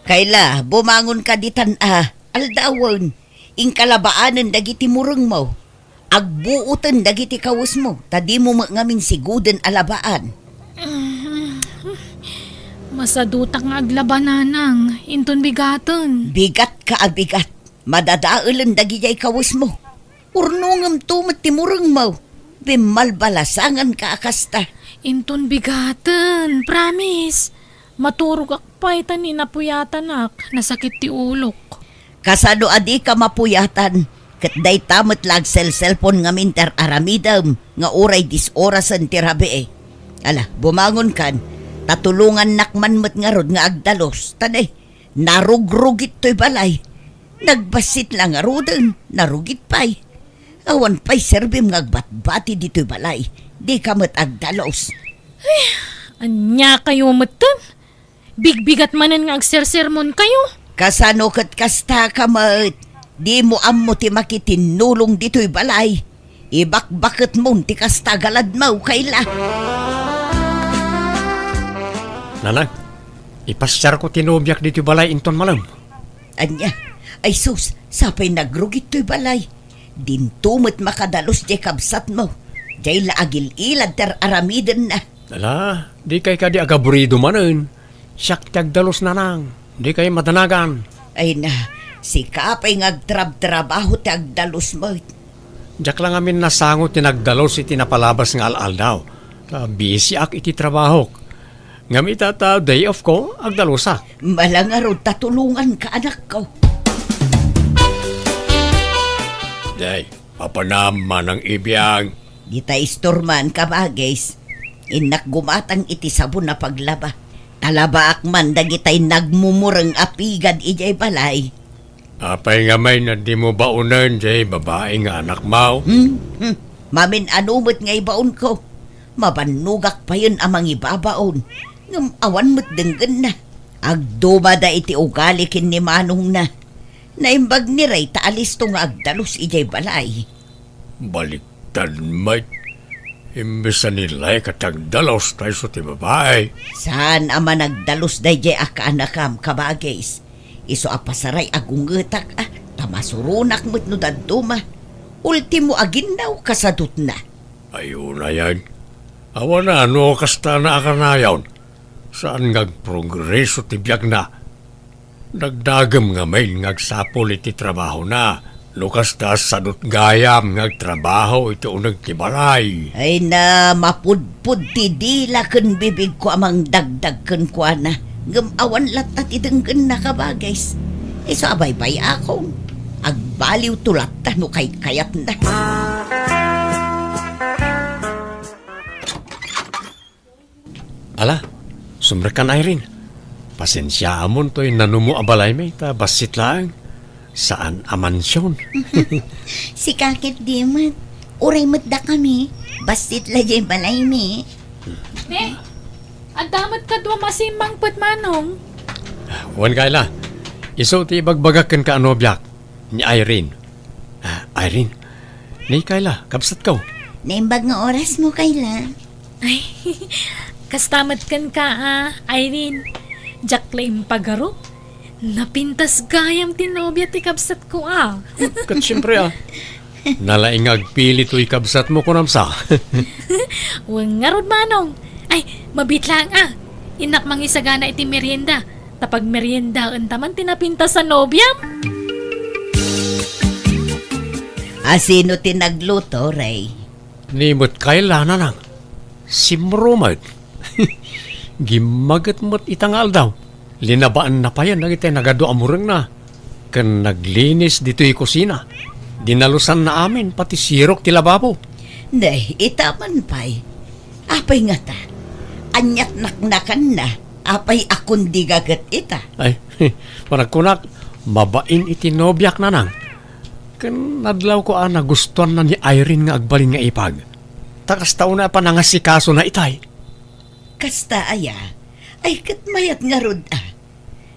Kaila, bumangon ka ditan aldawon. Ing kalabaanan dagiti mureng mo. Agbuutan dagiti kawus mo. Tadi mo ngamin siguden alabaan. Masadutak nga aglabananang, inton bigaton. Bigat ka abigat. Madadaalan dagiti kawus mo. Urnungam tumat ti mureng mo. Bimalbalasangan ka akasta. Inton bigaton, promise. Maturog akpay tani napuyatan ak, nasakit ti ulok. Kasano adi ka mapuyatan. Kat day tamat lag cellphone nga minter aramidam nga oray disorasan ti rabi eh. Ala, bumangon kan. Tatulungan nakman mat nga rod nga agdalos. Tanay, narugrugit to'y balay. Nagbasit lang nga rodan, narugit pa'y. Awan pa'y serbim nga agbatbati dito'y balay. Di ka mat agdalos. Anya kayo matan? Bigbigat manan nga agsersermon kayo? Kasano kat kasta ka mat. Di mo ammo ti makitinulong dito'y balay. Ibakbakit mo ti kasta galad mo kaila. Nanang, ipasyar ko tinubyak dito'y balay inton malam. Anya, ay sus, sapay nagrugit to'y balay. Dintumot makadalos di kabsat mo. Jay laagil ilad ter aramiden na. Ala, di kay ka di agaburido manen. Siyak tagdalos nanang, di kay matanagan. Ay na, si kapay ngagtrab-trabaho ti agdalos mo. Diyak lang amin nasangot tinagdalos iti napalabas nga al-al daw. Busy ak iti trabaho. Ngamit at day off ko, agdalosak. Malangaro tatulungan ka anak ko. Day, papanaman ang ibiyang. Di ta istorman ka ba, guys? Inak gumatang iti sabon na paglaba. Talabaak man dagitay nagmumurang apigad ijay balay. Apay nga may na di mo baunan, jay babae nga anak mo. Mamin anumot nga ibaon ko. Mabanugak pa yun amang ibabaon. Ngam awan mo't denggan na. Agdumada iti ugali kin ni Manong na. Naimbag ni Ray taalis to nga agdalos ijay balay. Baliktad may. Imbes na nilay katagdalos tayo sa ti babae. Saan ama nagdalos day jay akaanakam kabagays. Iso apasaray agungetak tamasurunak mo't no daduma. Ultimo aginaw kasadut na. Ayun na yan. Awa na ano kasta na akanayaw. Saan ngagprogreso ti biyak na. Nagdagam nga may ngagsapol iti trabaho na. Lukas ta sadot gayam ngagtrabaho iti unag ti balay. Ay na mapudpud ti dila ken bibig ko amang dagdag ken kwa na. Ngamawan latat idenggen na kabagays. Iso abay-bay ako. Agbaliw tulat ta no kay kayat na. Ala, sumrekan Irene. Pasensya amon to'y nanumo abalay may ta basit lang. Saan amansyon? Si kakit di mat. Uray mat da kami. Basit la jay balay mi. Ang damat ka doon masimbang put manong. Wan kaila. Iso ti bagbagakan ka anobyak ni Irene. Irene, ni kaila, kapsat ko. Naimbag nga oras mo kaila. Ay, kastamat kan ka Irene. Jack lang pagaro. Napintas gayam tinobya ti kabsat ko Kat siyempre nalaing agpili to'y kabsat mo kunamsa. Huwag nga rod manong. Ay, mabitlang Inak mangisagana iti merienda. Tapag merienda taman tinapintas sa nobyam. Sino tinagluto, Ray? Nimot kaila na nang. Simrumad. Gimagat mo't itangal daw. Linabaan na pa yan nagitay nagado amurang na. Kan naglinis dito'y kusina. Dinalusan na amin pati sirok ti lababo. Day, itaman pa'y. Apay nga ta. Anyat naknakan na. Apay akong di gagat ita. Ay, panagkunak, mabain iti nobyak na nang. Kan nadlaw ko nagustuhan na ni Irene nga agbalin nga ipag. Takas taon na pa nangasikaso na itay. Kasta aya. Ay katmayat nga rod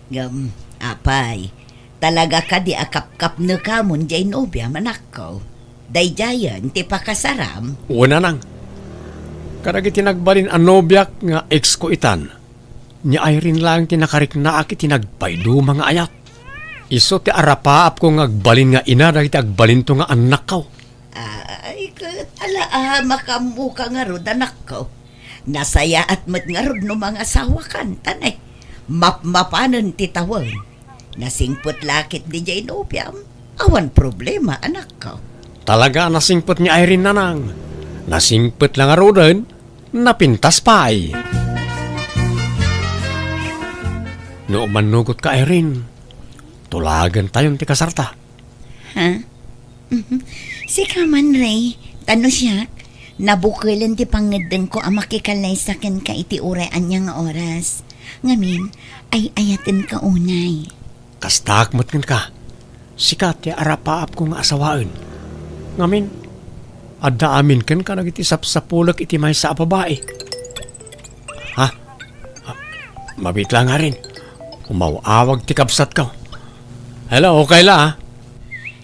Ngam, apay. Talaga ka di akap-kap na kamon jay nobya manakaw. Day jayan ti pakasaram. Una nang. Karagi tinagbalin ang nobyak nga ex ko itan. Ni Irene lang tinakarik na akit tinagpaydo mga ayat. Iso ti arapaap ko ngagbalin nga ina dahil ti agbalin to nga anak ko. Ay, makamuka nga rod, anak ko. Nasaya at mat nga rod no mga asawa kan, tanay. Mapanan titawag. Nasingpot lakit di jay nobyam. Awan problema, anak ko. Talaga nasingpot ni Irene nanang. Nasingpot lang nga rodin, napintas pa ay. No manugot ka Irene, tulagan tayong ti kasarta. Ha? Si Kaman Ray, tano siya, nabukilan ti pangadeng ko ang makikalay sa ken ka iti urayan niya nga oras. Ngamin, ay ayatin ka unay. Kastakmat kan ka. Sikat ti arapaap ko nga asawaan. Ngamin, adda amin kan ka nagitisap sa pulak iti may sa babae. Ha? Mabit lang nga rin. Umawawag ti kabsat ka. Hello, okay la ha?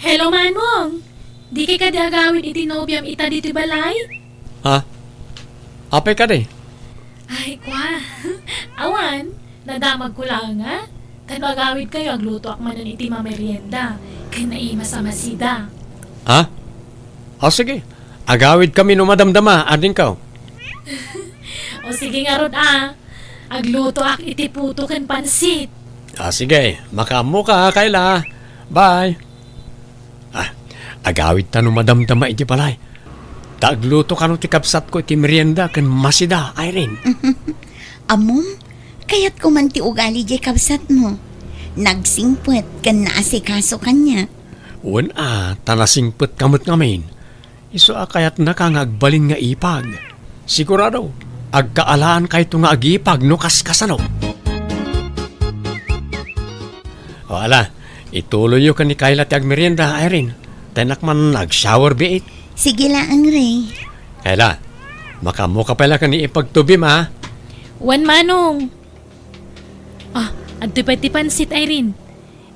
Hello, Manong! Di kay kadagawin iti nobyam ita dito balay? Ha? Apay ka di? Ay, kwa. Awan, nadamag ko lang nga. Kano agawid kayo agluto akmanan iti mamerienda. Kaya naima sa masida. Ha? O sige, agawid kami no madamdama, ading ka. O sige nga rod agluto ak iti puto ken pansit. Sige, makamu ka, Kayla. Bye. Agawid ta no madamdama iti balay. Tagluto ka no ti kapsat ko iti merienda ken masida, Irene. Amom, kaya't kumanti ugali jay kabsat mo. Nagsingpet kan naasikaso kanya. Wen tanasingpet kamot ngamin. Iso kayat nakangagbalin nga ipag. Sigurado, agkaalaan kay ito nga agipag no kaskasano. O ala, ituloy yo ka ni Kayla ti agmerienda, Irene. Tenak man nag-shower biit. Sige lang, Ray. Kayla, makamu ka pala ka ni ipagtubim ha. Wan Manong. Adto pa ti pansit, Irene.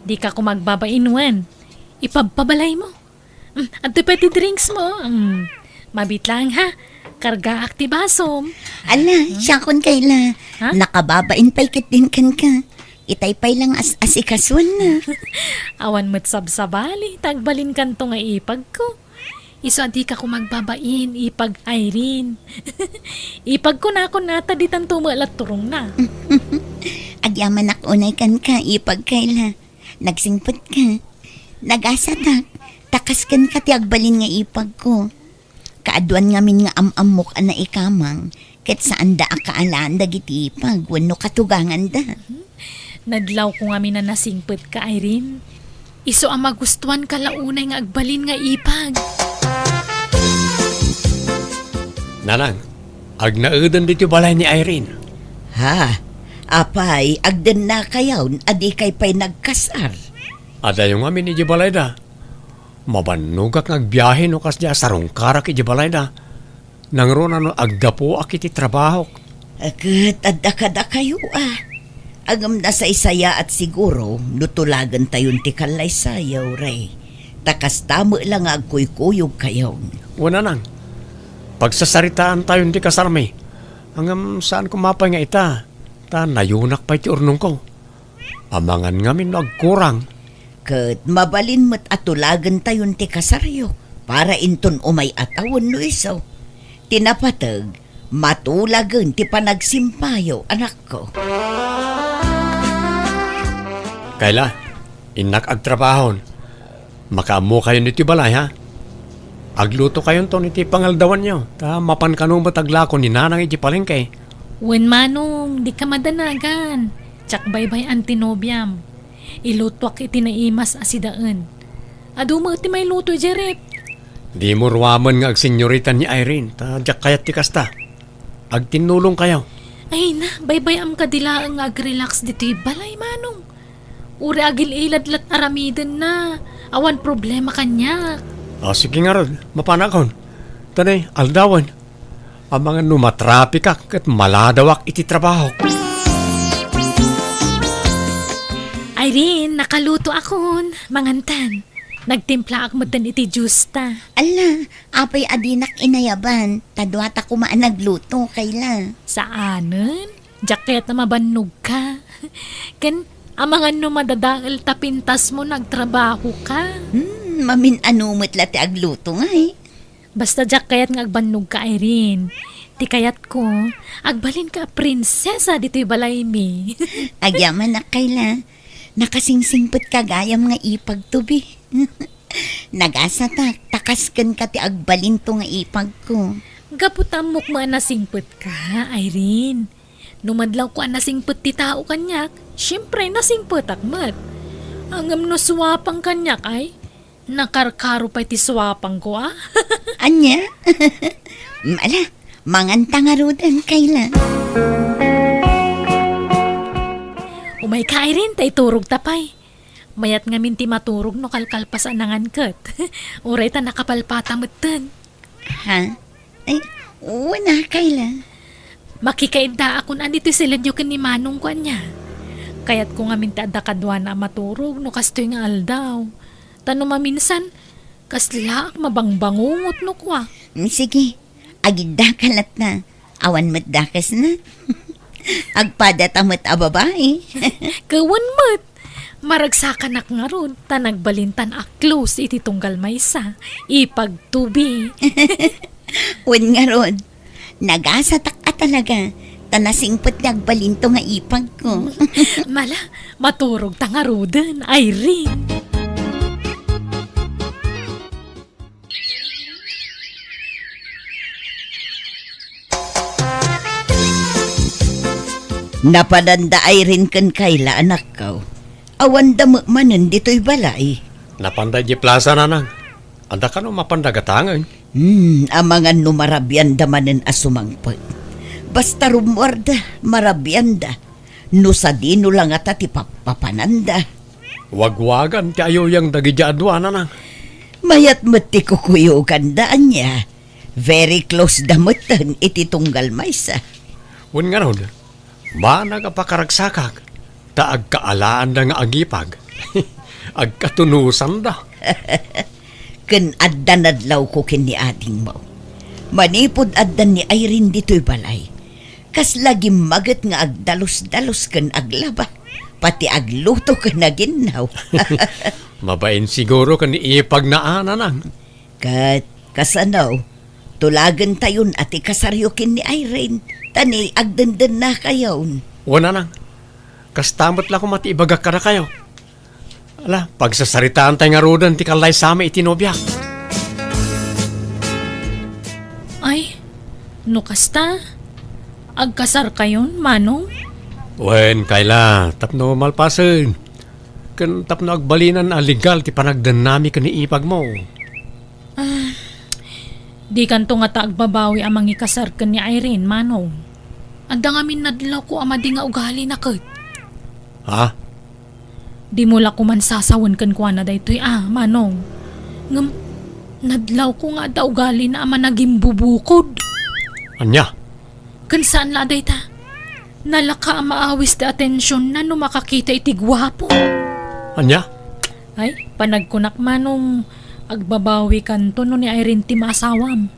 Di ka ko magbabainuan. Ipagpabalay mo. Adto pa ti drinks mo. Mabit lang ha. Karga aktibasom. Ala, siya kon kayla. Ha? Nakababain pa'y din kan ka. Itay-pay lang asikaswan na. Awan mo't sabsabali. Tagbalin kanto nga ipag ko. Iso adi ka ko magbabain. Ipag Irene. Ipag ko na ako nata di tanto malat turong na. Agyaman unay kan ka, ipag kayla. Nagsingpot ka. Nagasatak. Takas kan ka ti agbalin nga ipag ko. Kaaduan ngamin nga amok na ikamang. Ket saan da akaalaan dagiti ipag. Wano katugangan da. Nadlaw ko nga na nasingpet ka, Irene. Iso ang magustuhan ka launay nga agbalin nga ipag. Nanang, agnaudan dito balay ni Irene. Ha? Apay, agden na kayaw, adi kay pa'y nagkasar. Ada yung amin ni balay da. Mabanugak nagbiyahe no kas diya sarong karak iti balay da. Nangro na no aggapo akiti trabaho. Agad, adda kayo Agam na sa isaya at siguro, nutulagan tayon ti kalay sayaw, Ray. Takas tamo lang agkuy-kuyog kayaw. Una nang, pagsasaritaan tayo di kasarmi. Hanggang saan kumapay nga ita, ta nayunak pa iti urnong ko. Amangan ngamin nagkurang. Kat mabalin mo't atulagan tayon ti kasaryo, para inton umay atawon no isaw. Tinapatag, matulagan ti panagsimpayo, anak ko. Kayla, inak agtrabahon. Makamu kayo niti balay ha. Agluto kayo to niti pangaldawan nyo. Ta mapan kanong mataglako ni nanang iti palengke. Wen Manong, di ka madanagan. Tsak baybay antinobyam. Ilutwak iti naimas asidaan. Adu mo iti may luto, Jerep. Di mo ruwaman nga agsenyoritan ni Irene. Ta jak kayat ti kasta. Agtinulong kayo. Ay na, baybay am kadila ang agrelax dito balay, Manong. Uri agil iladlat aramiden na. Awan problema kanya. Sige nga ron, mapanakon. Tanay, aldawan. Ang mga numatrapi ka kat maladawak iti trabaho. Irene, nakaluto akon. Mangantan. Nagtimpla ak mo iti justa. Ala, apay adinak inayaban, tadwata kumaan nagluto, kayla. Saanen? Jacket na mabannog ka. Kan, amangan no madadaal tapintas mo nagtrabaho ka. Mamin anumot la ti agluto nga eh. Basta jacket nga agbannog ka, Irene. Ti kayat ko, agbalin ka prinsesa dito'y balay mi. Agyaman na kayla. Nakasingsingpot kagayam nga ipagtubi. Nagasa takaskan ka ti agbalin to nga ipag ko. Gaputamok mo anasingpot ka, Irene. Numadlaw ko anasingpot ti tao kanyak, syempre nasingpot akmat. Angam no suwapang kanyak ay, nakarkaro pa ti suwapang ko ah. Anya? Mala, manganta nga rodan kayla. Umay ka, Irene, tay turog tapay. Mayat nga minti maturog no kalkalpasan nangan kat. Uray ta nakapalpata mutan. Ha? Ay, wala kayla. Makikainda akon andito sila nyo kan ni Manong ko niya. Kaya't ko nga minti adda kadwa na maturog no kastoy nga aldaw. Tano maminsan, kasla mabangbangungot no kwa. Sige, agida kalat na. Awan mat dakas na. Agpada tamot a babae. Kawan mat. Maragsakan nga ron, tanagbalintan a close iti tunggal maysa. Ipagtubi. Wen nga ron. Nagasatak a talaga. Tanasingpot nagbalinto nga ipag ko. Mala, maturog tangarudan, Irene. Napadanda ay rin kan kayla anak ko. Awan damo manen dito'y balay. Napanday di plaza na nang. Anda ka no mapandagatangan. Amangan no marabyan da manen asumangpag. Basta rumwarda, marabyan da. No sa dino lang ata ti papananda. Wagwagan ti ayo yang dagidyaadwa na nang. Mayat mati kukuyugan daan niya. Very close damutan iti tunggal maysa. Wen nga ron, ba nagapakaragsakak, ta agkaalaan da nga agipag. Agkatunusan da. Ken addan adlaw ko ken ni ating mo. Manipod addan ni Irene dito'y balay. Kas lagi maget nga agdalos-dalos ken aglaba. Pati agluto ken naginaw. Mabain siguro kan ipag na nang. Kat kasanaw, tulagan tayon ati kasaryo ken ni Irene. Tani agdenden na kayon. Wala nang. Kastamot lang kung matiibagak ka na kayo. Ala, pagsasaritaan tayo nga rodan ti kalay sa amin itinobyak. Ay, no kasta? Agkasar kayon, Manong? Wen, kaila, tapno malpasen. Kan tapno agbalinan legal ti panagdan nami kan ipag mo. Di kanto nga taagbabawi amang ikasar ka ni Irene, Manong. Anda nga minadlaw ko ama di nga ugali na kat. Ha? Di mo la ko man sasawan kan kwa na daytoy Manong. Ngam, nadlaw ko nga da ugali na ama naging bubukod. Anya? Kan saan la dayta? Nalaka ang maawis da atensyon na no makakita iti gwapo. Anya? Ay, panagkunak Manong, agbabawi kanto no ni Irene ti maasawam.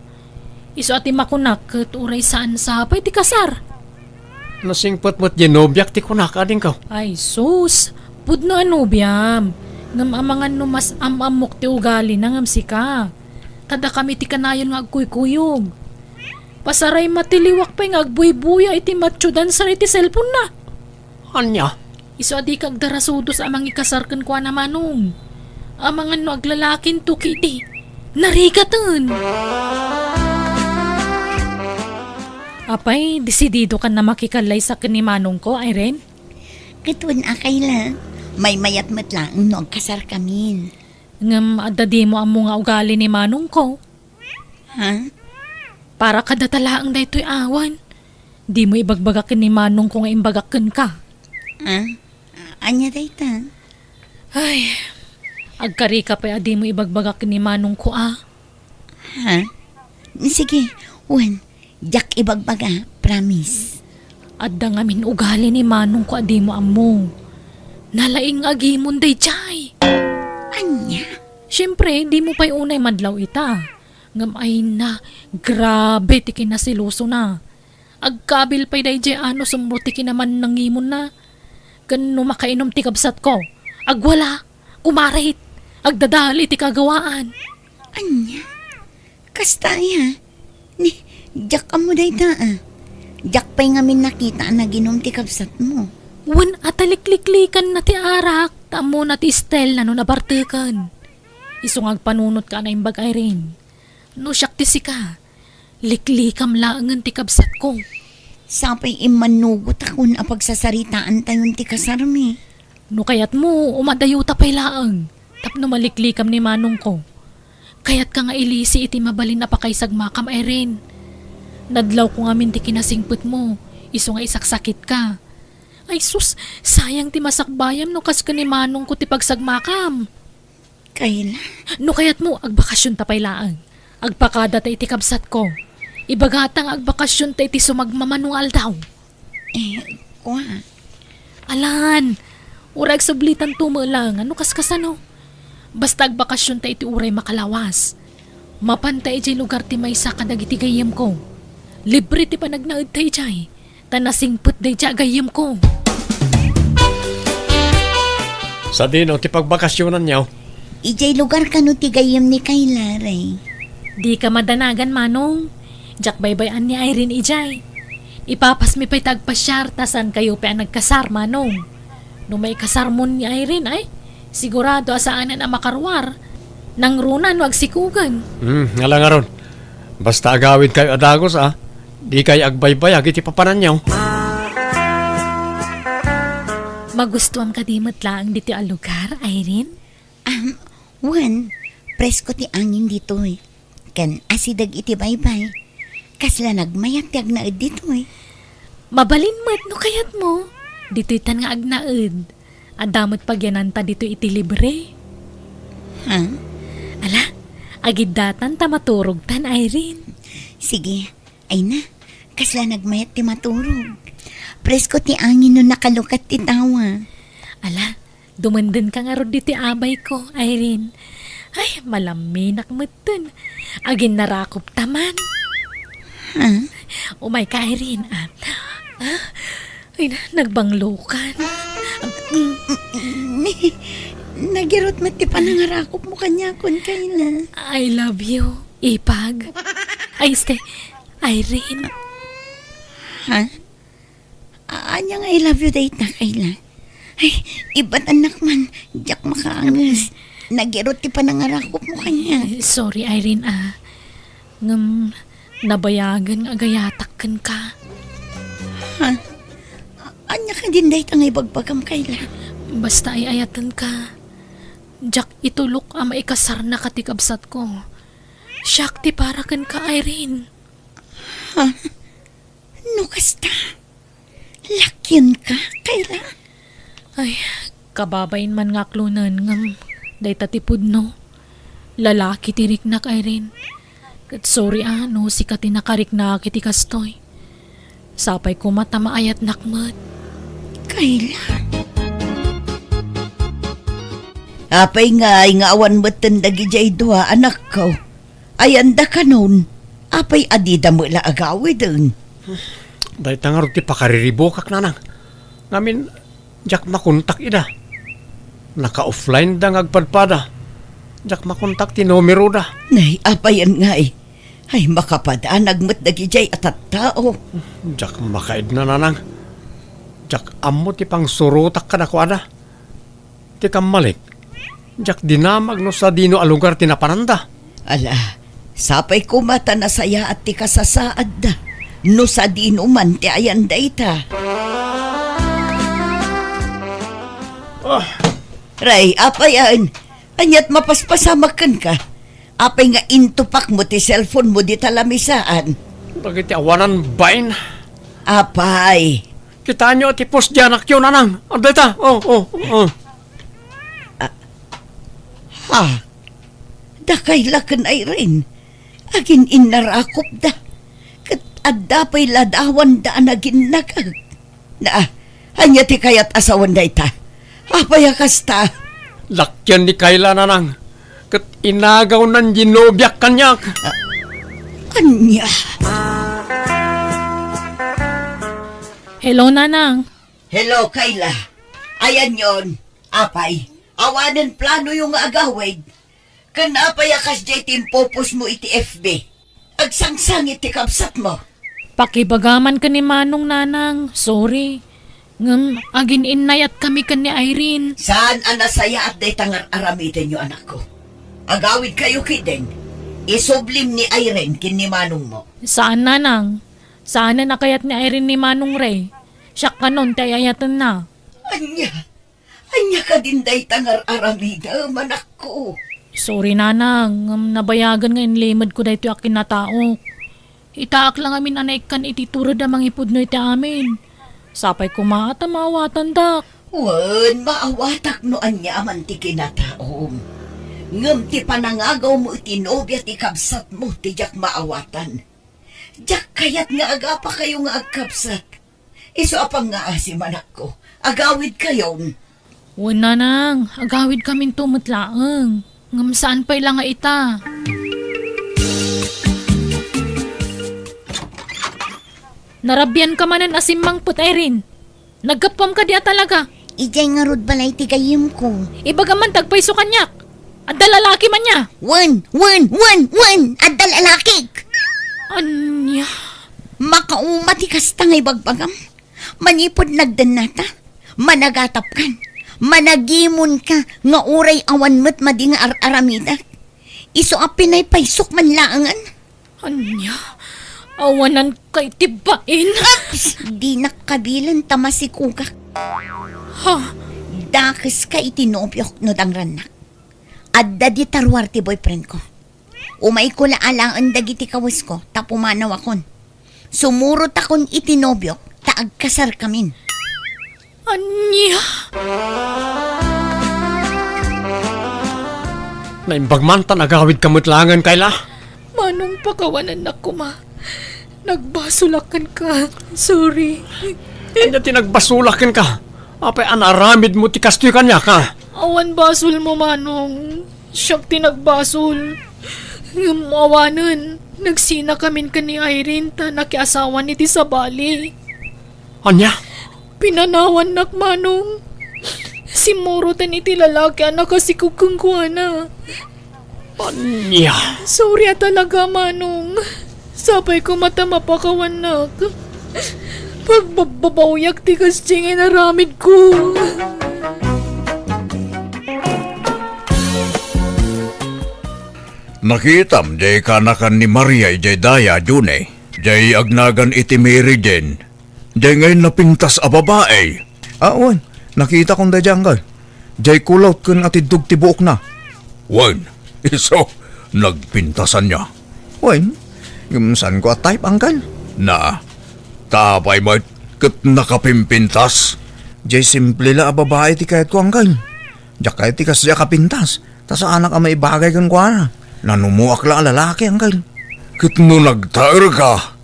Iso ati makunak kat uray saan sapay ti kasar. Nasingpot mo't ginobyak ti kunak ading ka. Ay sus, pudno ano biyam. Ngam amangan no mas amamok ti ugali na ngam sika. Kada kami ti kanayon nga agkuykuyog. Pasaray matiliwak pa nga agbuy-buya iti matsyudan sa iti cellphone na. Anya? Iso adi kag darasudos amang ikasarkan kwa na Manong. Amangan no aglalakin to kiti. Narigatan. Apay, desidido ka na makikalay sa ni Manong ko, Irene? Katun akayla. May mayat matlang no agkasar kamin. Ngam adadi mo ang mga ugali ni Manong ko. Ha? Para kadatalaang daytoy awan. Di mo ibagbagakin ni Manong ko nga imbagakin ka. Ha? Anya dayta? Ay, agkari ka pa adi mo ibagbagakin ni Manong ko Ha? Sige, Wen. Jak ibagbaga, promise. Adda nga min ugali ni Manong ko adi mo amo. Nalaing agimon day chay. Anya? Siyempre, di mo pa'y unay madlaw ita. Ngam ay na, grabe ti kinasiluso na. Agkabil pa'y day jay ano sumruti kinaman nang imon na. Gano makainom ti kabsat ko. Agwala, kumarit, agdadali ti kagawaan. Anya? Kastaya. Ni, jak amo day ta Jak pa'y ngamin nakita na ginom ti kabsat mo. Wan atalikliklikan na ti arak, tamo na ti Estel na no nabartekan. Isong agpanunot ka na imbag Irene. No siyak ti sika, liklikam laangan ti kabsat ko. Sapay imanugot ako na pagsasaritaan tayon ti kasarmi. No kayat mo, umadayo tapay laang. Tapno maliklikam ni manong ko. Kayat ka nga ilisi iti mabalin na pakaysag makam Irene. Nadlaw ko nga min ti kinasingput mo, iso nga isaksakit ka. Ay sus, sayang ti masakbayam no kas ka ni manong ko ti pagsagmakam. Kaila? No kayat mo, agbakasyon tapay laang. Agpakada ta iti kabsat ko. Ibagatang agbakasyon ta iti sumagmamanual daw. Kuha. Alan, urag sublitan tumalang, ano kaskasano? Basta agbakasyon ta iti uray makalawas. Mapantay iti lugar ti may sa kadagiti gayem ko. Libre ti panagnaad tayo jay. Tanasingput day jay gayem ko. Sa dino, ti pagbakasyonan niyo. Ijay lugar ka no ti gayem ni Kayla, Ray. Di ka madanagan, manong. Jak baybayan ni Irene ijay. Ipapas mi pa'y tagpasyar, tasan kayo pa nagkasar, manong. No may kasarmon ni Irene, ay, sigurado asaanan ang makarwar. Nang runan, wag sikugan. Nga lang aron. Basta agawid kayo adagos, Di kayo agbaybayag, iti papanan niyo. Magustuhan ka di matlaang dito ang lugar, Irene? Juan, presko ti angin dito eh. Kan asidag iti baybay. Kasla nagmayat ti agnaed dito eh. Mabalin mo't no kayat mo. Dito itan nga agnaed. Adamot pagyananta dito iti libre. Ha? Ala, agid datan ta maturog tan, Irene. Sige, ay na. Kasla nagmayat ti maturog. Presko ti angin no nakalukat ti tawa. Ala, dumandan ka nga ro dito abay ko, Irene. Ay, malaminak mo dun. Agin narakop taman. Ha? Umay ka, Irene. Ay, nagbanglukan. Nagirot mo ti panangarakop mo kanya kun Kayla. I love you, Ipag. Ay, Irene. Ha? Anya nga I love you data Kayla. Ay, iba't anak man. Diyak makaangas. Nagirot ti panangarakop mo kanya. Sorry, Irene, nabayagan agayatakan ka. Ha? Anya ka din dahit ang ibagbagam Kayla. Basta ay ayatan ka. Jack itulok ang maikasar na katikabsat ko. Siyak ti para kan ka, Irene. Ha? No kasta? Lakyan ka, Kayla? Ay, kababain man nga klunan ngam. Day tatipud no. Lalaki tirik na, Irene. Kat sorry si katinakarik na kiti kastoy. Sapay ko mata maayat nakmat. Kayla. Apay nga awan mo't dagi jay dua anak ko. Ay anda ka nun. Apay adida mo la agawi dun. Dahil tangarot ti pakariribokak nanang. Ngamin, jak makontak ida. Naka-offline da ngagpadpada. Jak makontak ti numero da. Nay, apayan nga eh. Ay makapadanag mo't dagi jay atat tao. Jak makaid na nanang. Jak amo ti pang surutak ka na ko ada. Ti kamalik. Jak dinamag no sa dino alugar tinapananda. Ala, sapay ko mata na saya at ti kasasaad da. No sa dino man ti ayan dayta. Ray, apayan. Anyat mapaspasamakan ka. Apay nga intupak mo ti cellphone mo di talamisaan. Bakit ti awanan bain? Apay. Kita nyo ti post dyanak yun nanang. Anday ta? Ha? Dakaylakan ay rin. Agin inarakop da. Kat adapay ladawan da anagin nakag. Na, hanya ti kayat asawan da ita. Apay akasta. Lakyan ni Kayla nanang. Kat inagaw nan ginobyak kanyak. Anya. Hello, Nanang. Hello, Kayla. Ayan yon. Apay, awanan plano yung agawid. Kanapay akas jay timpopos mo iti FB. Agsangsang iti kapsat mo. Pakibagaman ka ni Manong, Nanang. Sorry. Agin inay at kami ka ni Irene. Saan anasaya at day tangar aramitin yung anak ko? Agawid kayo kideng. Isublim ni Irene kin ni Manong mo. Saan, Nanang? Saan na kayat ni Irene ni Manong Ray? Siya kanon, tayayatan na. Anya ka din day tangar aramida, manak ko. Sorry, Nanang. Nabayagan nga inlimad ko dahito akin na tao. Itaak lang amin anaikan ititurod amang ipod no iti amin. Sapay kumata maawatan dak. Wan, maawatak no anya amantikin na taong. Ngam ti panangagaw mo iti nobya ti kabsat mo ti jak maawatan. Jak kayat nga aga pa kayo nga agkabsat. Iso apang nga si manak ko. Agawid kayon. Wan, Nanang. Agawid kaming tumutlaang. Ngam saan pa'y lang nga ita. Narabyan ka manan asimang put, Irene. Nagkapam ka diya talaga. Ijay nga rod balay ti gayem ko. Ibagaman tagpay so kanyak. At dalalaki man niya. Wan! Adda lalakik! Anya? Makauma ti kasta ngay bagbagam. Manipod nagdanata. Managatap kan. Managimon ka nga uray awan mo't madi nga aramida. Iso a pinay paysok man laangan. Anya? Awanan kay tibain. Di nakabilan tamasikugak. Ha? Dakis ka itinobyo no dangranak. Adda di tarwar ti boyfriend ko. Umay ko laalaan dagiti kawas ko, tapumanaw akon. Sumurot akon itinobyo, taagkasar kamin. Anya? Naimbagmantan agawid kamutlangan, Kayla. Manong pakawanan na ko, ma. Nagbasulakan ka. Sorry. Hindi tinagbasulakin ka. Apay anaramid mo ti kastoy kanya ka. Awan basol mo, Manong. Siyang tinagbasol. Yung awanan. Nagsina kamin ka ni Irene ta nakiasawa ni ti Sabali. Anya? Pinanawan nak, Manong. Simurutan iti lalaki anak kasi kukungkuana. Anya? Sorry talaga, Manong. Sapay ko mata mapakawan nak. Pagbabawyak ti kasting inaramid ko. Nakitam jay kanakan ni Maria jay daya june. Jay agnagan iti Mary Jane. Jay ngayon napintas a babae. Wan. Nakita kong dadyang ka. Jay kulot kun ati dugti buok na. Wan, iso, nagpintasan niya. Wan. Yung saan ko at type, angkal? Na, tapay mo kat nakapimpintas. Jay simple la a babae ti kahit ko, angkal. Diyak kahit ti kasya kapintas. Tas anak a may bagay kan kwa na. Nanumuak la a lalaki, angkal. Kat no nagtaer ka,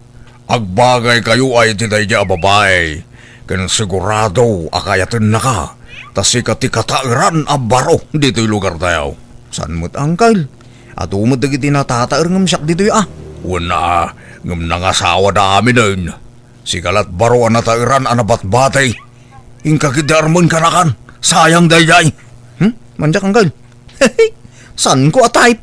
agbagay kayo ay tiday a babae. Kan sigurado akayatan na ka. Tas ikati katairan a baro dito'y lugar tayo. San mo't, angkal? At umod na kiti natataer ngam siyak dito'y Una, ngam nangasawa da amin nun. Sikalat baro na tairan anabat-batay. Ingkakidarmon kanakan, sayang dayay. Manjak, angkal. San ko a type?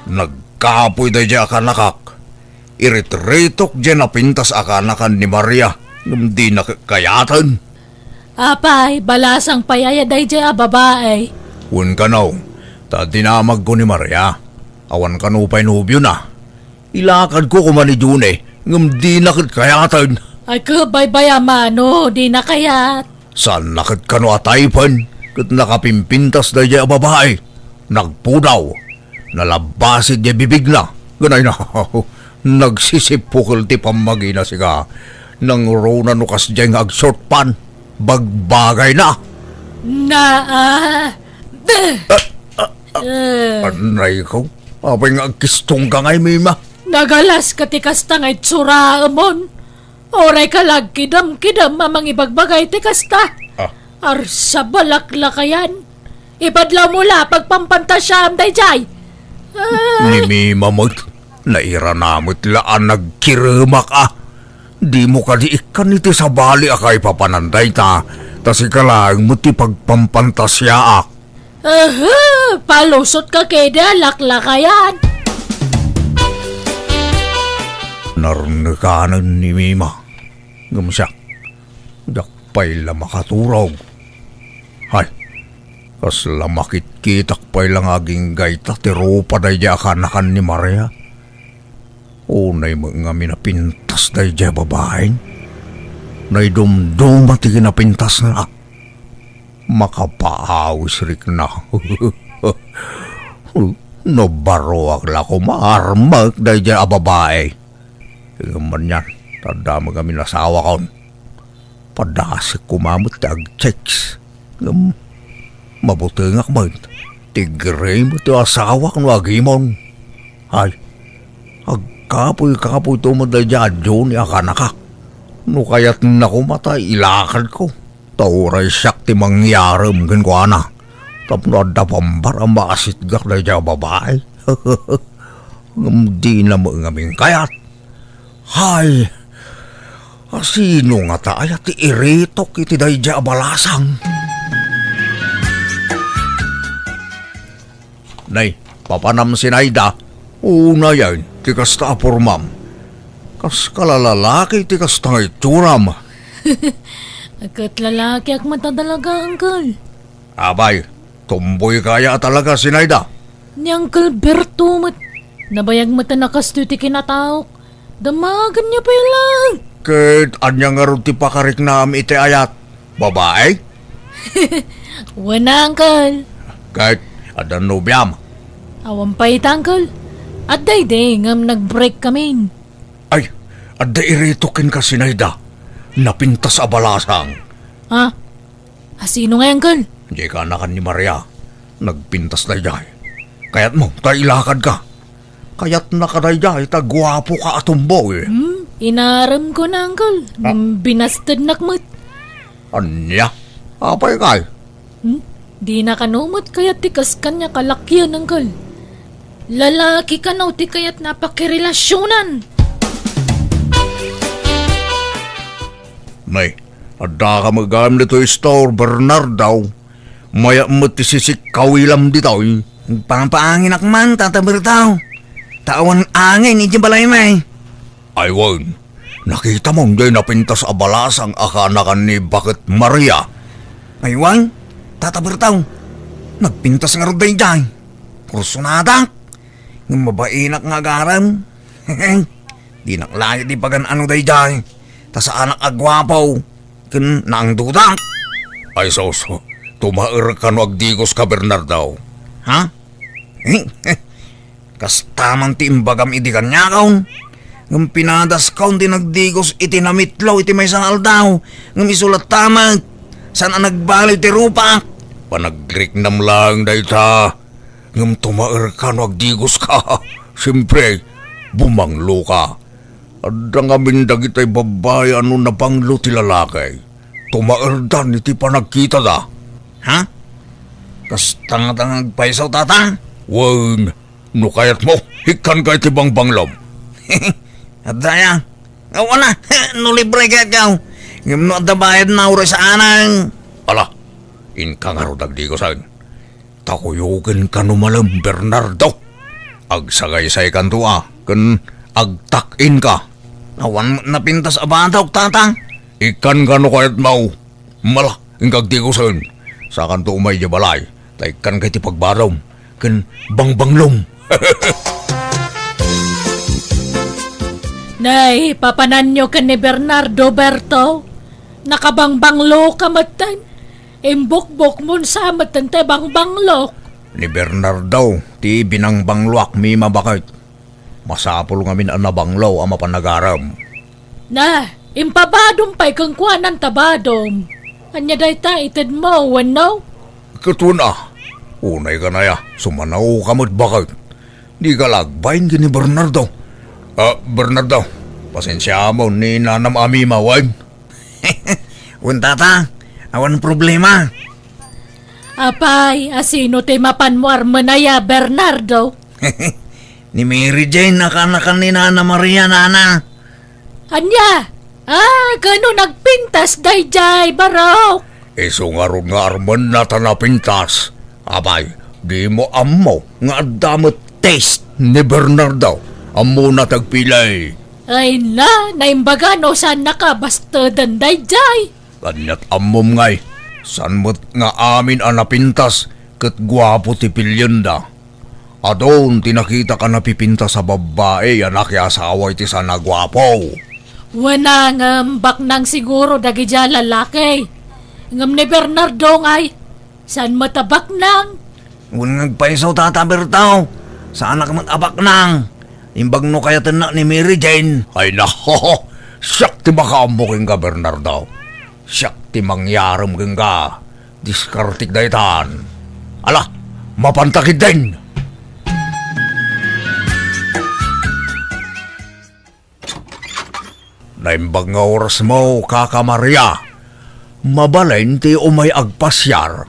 Nagkapoy dayay akanakak. Iritretok dyan napintas akanakan ni Maria. Ngam di nakakayatan. Apay, balasang payaya day a babae. Un kanaw, ta dinamag ko ni Maria. Awan kanupay nubyo na. Ilakad ko kumani June, ngam di nakakayatan. Ay kabay-baya, Mano, di na kayat. San nakit kano ataypan, kat nakapimpintas na dya babae. Nagpudaw, nalabasid dya bibig na. Ganay na, nagsisipukul ti pamagina siga. Nang rona nukas dya nga ag-short pan, bagbagay na. Anay ko, apay nga agkistong ka ngay, Mima. Nagalas katikas tangay tsura amon. Oray ka lag kidam-kidam amang ibagbagay tikasta. Arsa balaklakayan. Ibadlaw mo la pagpampantasya am dayjay. Ni Mima mo't, Naira namit laan nagkirimak Di mo kadiikan iti sa bali akay papananday ta. Tas ikalaang mo ti pagpampantasya Aha! Palusot ka keda, laklakayan. Narnakanan ni Mima. Gamsyak. Dakpay la makaturog. Hay. Kas lamakit kitak pay lang aging gayta ti rupa day akanakan ni Maria. Unay mga minapintas day jay babaeng. Nay dumduma ti kinapintas na. Makapaawis rik na. Nabaro akla ko maarmak day jay babae. Ngaman yan, tanda mga minasawa kaon. Padasik kumamot ti ag-checks. Mabuti nga man, tigre mo ti asawa kang agimon. Ay, agkapoy tumaday dyan ni akanaka. No kaya't nakumatay, ilakad ko. Tauray siyak ti mangyaram gankwana. Tapno da pambar ang makasitgak na dyan babae. Di na mo ngaming kayat. Hay, sino nga tayo ti iritok iti day dyan balasang. Nay, papanam si Naida. Una yan, ti kasta apurmam. Kas kalalalaki ti kasta nga ituram. Agkat lalaki ak mata talaga, Uncle. Abay, tumboy kaya talaga si Naida. Ni Uncle Berto nabayag mata nakasto ti kinataok. Damagan niya pa lang. Kahit anya nga rin ti pakarik na iti ayat. Babae? Wana, Uncle. Kahit adan nobyam. Awan pa ita, Uncle. At day ngam nag-break kami. Ay, adda iritokin ka si Naida. Napintas a balasang. Ha? Sino nga, Uncle? Di ka anakan ni Maria. Nagpintas na jay. Kaya't mo, tailakad ka. Kaya't nakadayjay, tagwapo ka atumbo eh. Inaram ko na, Uncle. Binastad nakmat. Anya? Apay kay? Di na kanumot kaya tikas kanya kalakyan, Uncle. Lalaki ka na ti kaya't napakirelasyonan. May, ada ka magam dito store Bernard daw. Maya mo ti sisik kawilam dito eh. Pampaangin akman, tatabir tao. Tawan angin, iti balay may. Aywan, nakita mong jay napintas a balasang akanakan ni Bakit Maria. Aywan, tatabir tao. Nagpintas nga roday dyan. Kursunadak. Ng mabainak nga garam. Di naklayo di pagan ano day dyan. Ta sa anak agwapaw. Kun naang dudak. Ay soso, tumaer ka no agdigos ka Bernardaw. Ha? Kas tamang ti imbagam iti kanya kaon. Ngam pinadas kaon ti nagdigos iti namitlaw iti may sangal daw. Ngam isulat tamang. Saan ang nagbaloy ti rupa? Panagriknam lang dayta. Ngam tumaer ka no agdigos ka. Siyempre, bumanglo ka. Adda nga mindag itay babae ano na banglo ti lalaki. Tumaer dan iti panagkita da. Ha? Kas tanga-tangag paisaw tata? Wan, no kayat mo, hikan ka iti banglom. At daya, wala, no libre ka ikaw. Ngam no at bayad na uro sa anang. Ala, inka nga ro dagdigosan. Takuyugan ka numalam, Bernardo. Agsagay-say kan tuwa, kan agtakin ka. Awan napintas abataw tata. Ikan ka no kayat mau. Mala, ingkagdigosan. Sa kanto umay di balay, taikan ka iti pagbarom. Kan banglom. Nay, papanan nyo ka ni Bernardo Berto. Nakabangbanglo ka matan. Imbok-bok mo sa matan te bangbanglo. Ni Bernardo, ti binangbangluak mi mabakit. Masapol nga min ang nabanglaw ang mapanagaram. Na, impabadom pa'y kang kuanan tabadom. Anya day ta ited mo, wano? Katuna, unay ka na ya, sumanaw ka mo't bakit. Di ka lagbayin gini Bernardo. Bernardo, pasensya mo ni nanam ami mawag. Un tata, awan problema. Apay, asino te mapanmuar manaya Bernardo? Ni Mary Jane nakanakan ni Nana Maria, nana. Anya? Gano nagpintas, dayjay, barok. Iso nga ron nga arman na tanapintas. Abay, di mo amo nga damot taste ni Bernardo. Amo na tagpilay. Ay na, naimbaga no saan nakabastadan, dayjay. Kanyak amom ngay. San mo't nga amin ang napintas kat gwapo ti Pilyenda. Adon tinakita ka napipinta sa babae anak ya asawa iti sana gwapo. Wana ngambak nang siguro dagi dyan lalaki. Ngam ni Bernardo ngay. Saan matabak nang? Ngun nagpaisaw tata Bertaw. Saan ka matabak nang? Imbag no kaya tanak ni Mary Jane. Ay nako, siyak ti makaamo king ka Bernardo. Siyak ti mangyaram king ka. Diskartik daytan. Ala, mapantakid din. Naimbag nga oras mo, Kaka Maria. Mabalain ti umay agpasyar.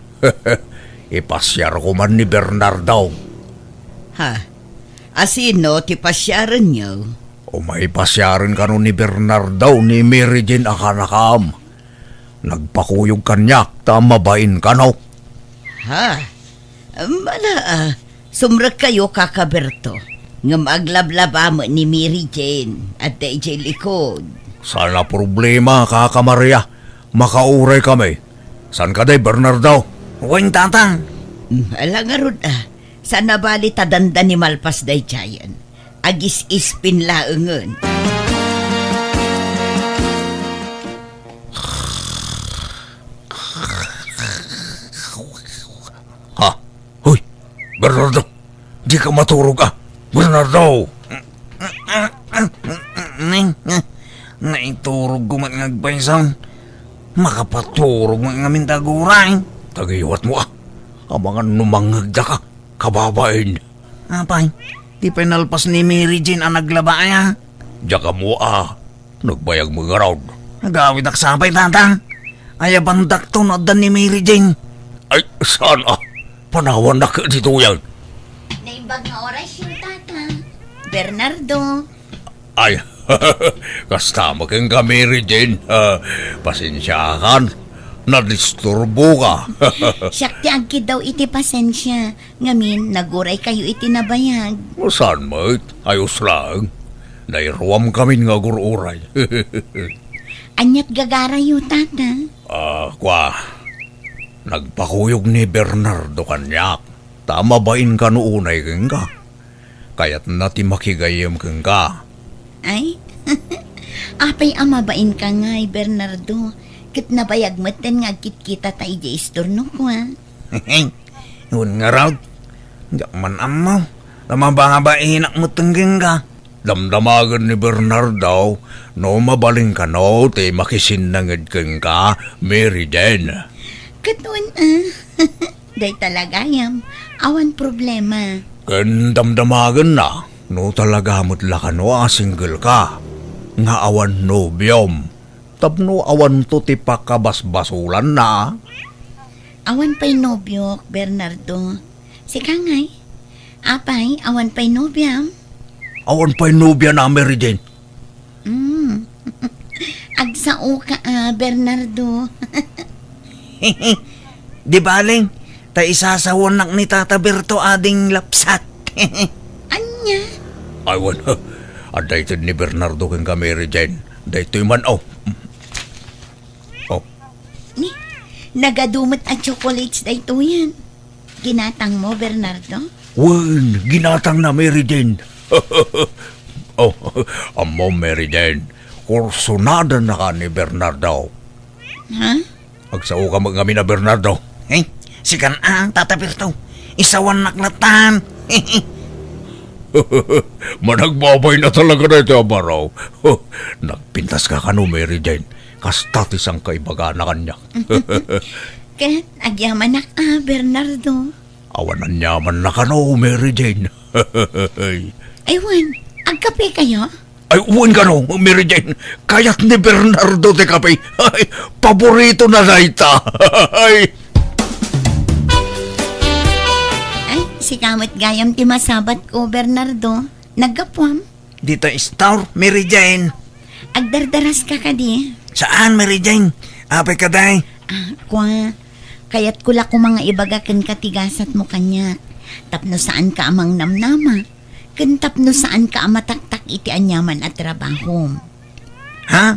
Ipasyar ko man ni Bernardo. Ha? Asino ti pasyaran niyo? Umay pasyarin ka nun ni Bernardo ni Mary Jane akanakam. Nagpakuyog kanyak, tamabain ka no. Ha? Sumrag kayo, Kaka Berto. Nga maglablaba mo ni Mary Jane at DJ likod. Sana problema, Kaka Maria. Makauray kami. San ka day, Bernardo? Uwing tatang. Nga rod sana bali tadanda ni Malpas day Jayan. Agis ispin laengen. Ha? Hoy, Bernardo. Di ka maturog Bernardo. Naiturog ko man ngagpaisaw. Makapaturog man nga mintaguray. Tagiwat mo Ang mga numangagda ka, kababain. Apay, di pinalpas ni Mary Jane ang naglabaya. Diya ka mo nagbayag mo nga raw. Nagawid aksapay tatang. Ayabandak to nadan ni Mary Jane. Ay, saan Panawan na ka dito yan. Naimbag nga oras yung tata. Bernardo. Ay, kastama kang ka, Mary Jane. Pasensyakan. Nadisturbo ka. Siyak ti agkid daw iti pasensya. Ngamin, naguray kayo iti nabayag. Saan mo? Ayos lang. Nairuam kami nga gururay. Anyat gagara yung tata. Nagpakuyog ni Bernardo kanyak. Tama bain ka noonay kang ka? Kaya't nati makigayam kang ka. Ay, apay amabain ka nga Bernardo. Kit nabayag mo ten nga kit-kita tayo di istorno ko Ngun nga raw. Diyak man mo. Lama ba nga ba ihinak mo tungging ka? Damdamagan ni Bernardo, no mabaling ka no, te makisinangad kang ka, Mary Jane. Katun day talaga yam. Awan problema. Kan damdamagan na, no talaga mutla ka no, single ka. Nga awan nobyom. Tapno awan to ti pakabasbasulan na. Awan pa'y nobyo, Bernardo. Si Kangay. Apay, awan pa'y nobyam. Awan pa'y nobya na, Mary Jane. Agsao ka Bernardo. Di baling, ta isasawan nak ni Tata Berto ading lapsat. Anya? Awan, adaytid ni Bernardo kang ka, Mary Jane. Daytoy man, Ni, nagadumot at chocolates day to yan. Ginatang mo, Bernardo? Wan, ginatang na, Mary Jane. Amo, Mary Jane. Kursunada na ka ni Bernardo. Ha? Agsao ka magami na, Bernardo. Hey, si Tata Berto. Isawan naklatan. Managbabay na talaga na ito, Baraw. Nagpintas ka kano, Mary Jane. Kastatis ang kaibaga na kanya. Kat, agyaman nak Bernardo. Awanan yaman na kano, Mary Jane. Aywan, agkape kayo? Ay, uwan ka no, Mary Jane. Kayat ni Bernardo de kape. Ay, paborito na na ita. Ay, Ay, si si kamot gayam ti masabat ko, Bernardo. Naggapuam. Dito Star, Mary Jane. Agdardaras ka kadi. Saan, Mary Jane? Apay ka day? Kwa, kayat kula ko mga ibagakan katigasat mo kanya. Tapno saan ka amang namnama. Ken tapno saan ka amataktak iti anyaman at trabaho. Ha?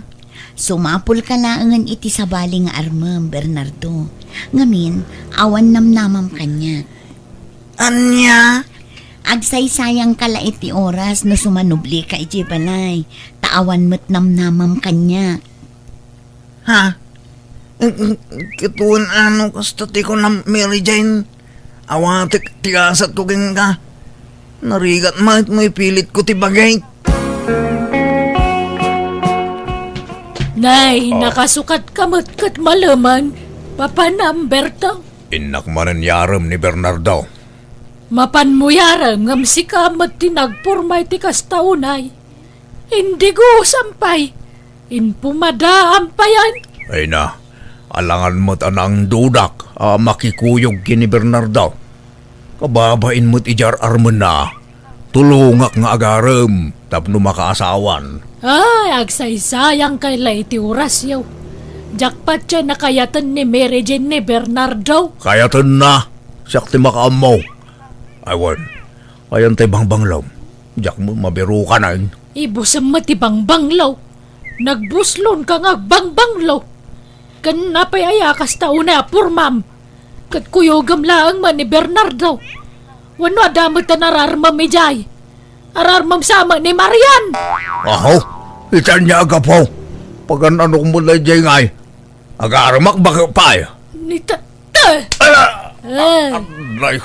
Sumapul ka laangan iti sabali nga armam, Bernardo. Ngamin, awan namnamam kanya. Anya? Agsaysayang kala iti oras no sumanubli ka iti balay. Taawan mo't namnamam kanya. Ha? Kituan ano kasta ti ko na Mary Jane. Awatik tigasat ko kin ka. Narigat mahit mo ipilit ko ti bagay. Nay, nakasukat kamot kat malaman. Papanam, Berto. Inak manan yaram ni Bernardo. Mapan mo yaram ngam si kamat tinagpurmay ti kastaunay. Hindi ko sampay. Inpumada ampayan. Ay na, alangan mo't anang dudak, makikuyog kini Bernardo. Kababain mo't ijar arman na, tulungak nga agaram, tapno makaasawan. Ay, agsaysayang kay ti oras yaw. Jakpat siya nakayatan ni Mary Jane ni Bernardo. Kayatan na, siyak ti makaamaw. Aywan, ayan tay bangbanglaw, jak mo mabiru ka na yun. Ibusam matibang banglaw. Nagbuslon ka nga bangbanglaw. Kan napay ayakas tauna purmam. Kat kuyogam laang man ni Bernardo. Wano adamot na nararmam ni Jay. Ararmam sama ni Marian. Aho, itan niya aga po. Pagan ano mo na dyan ngay. Aga-aramak baka pa eh. Ni ta. Ay,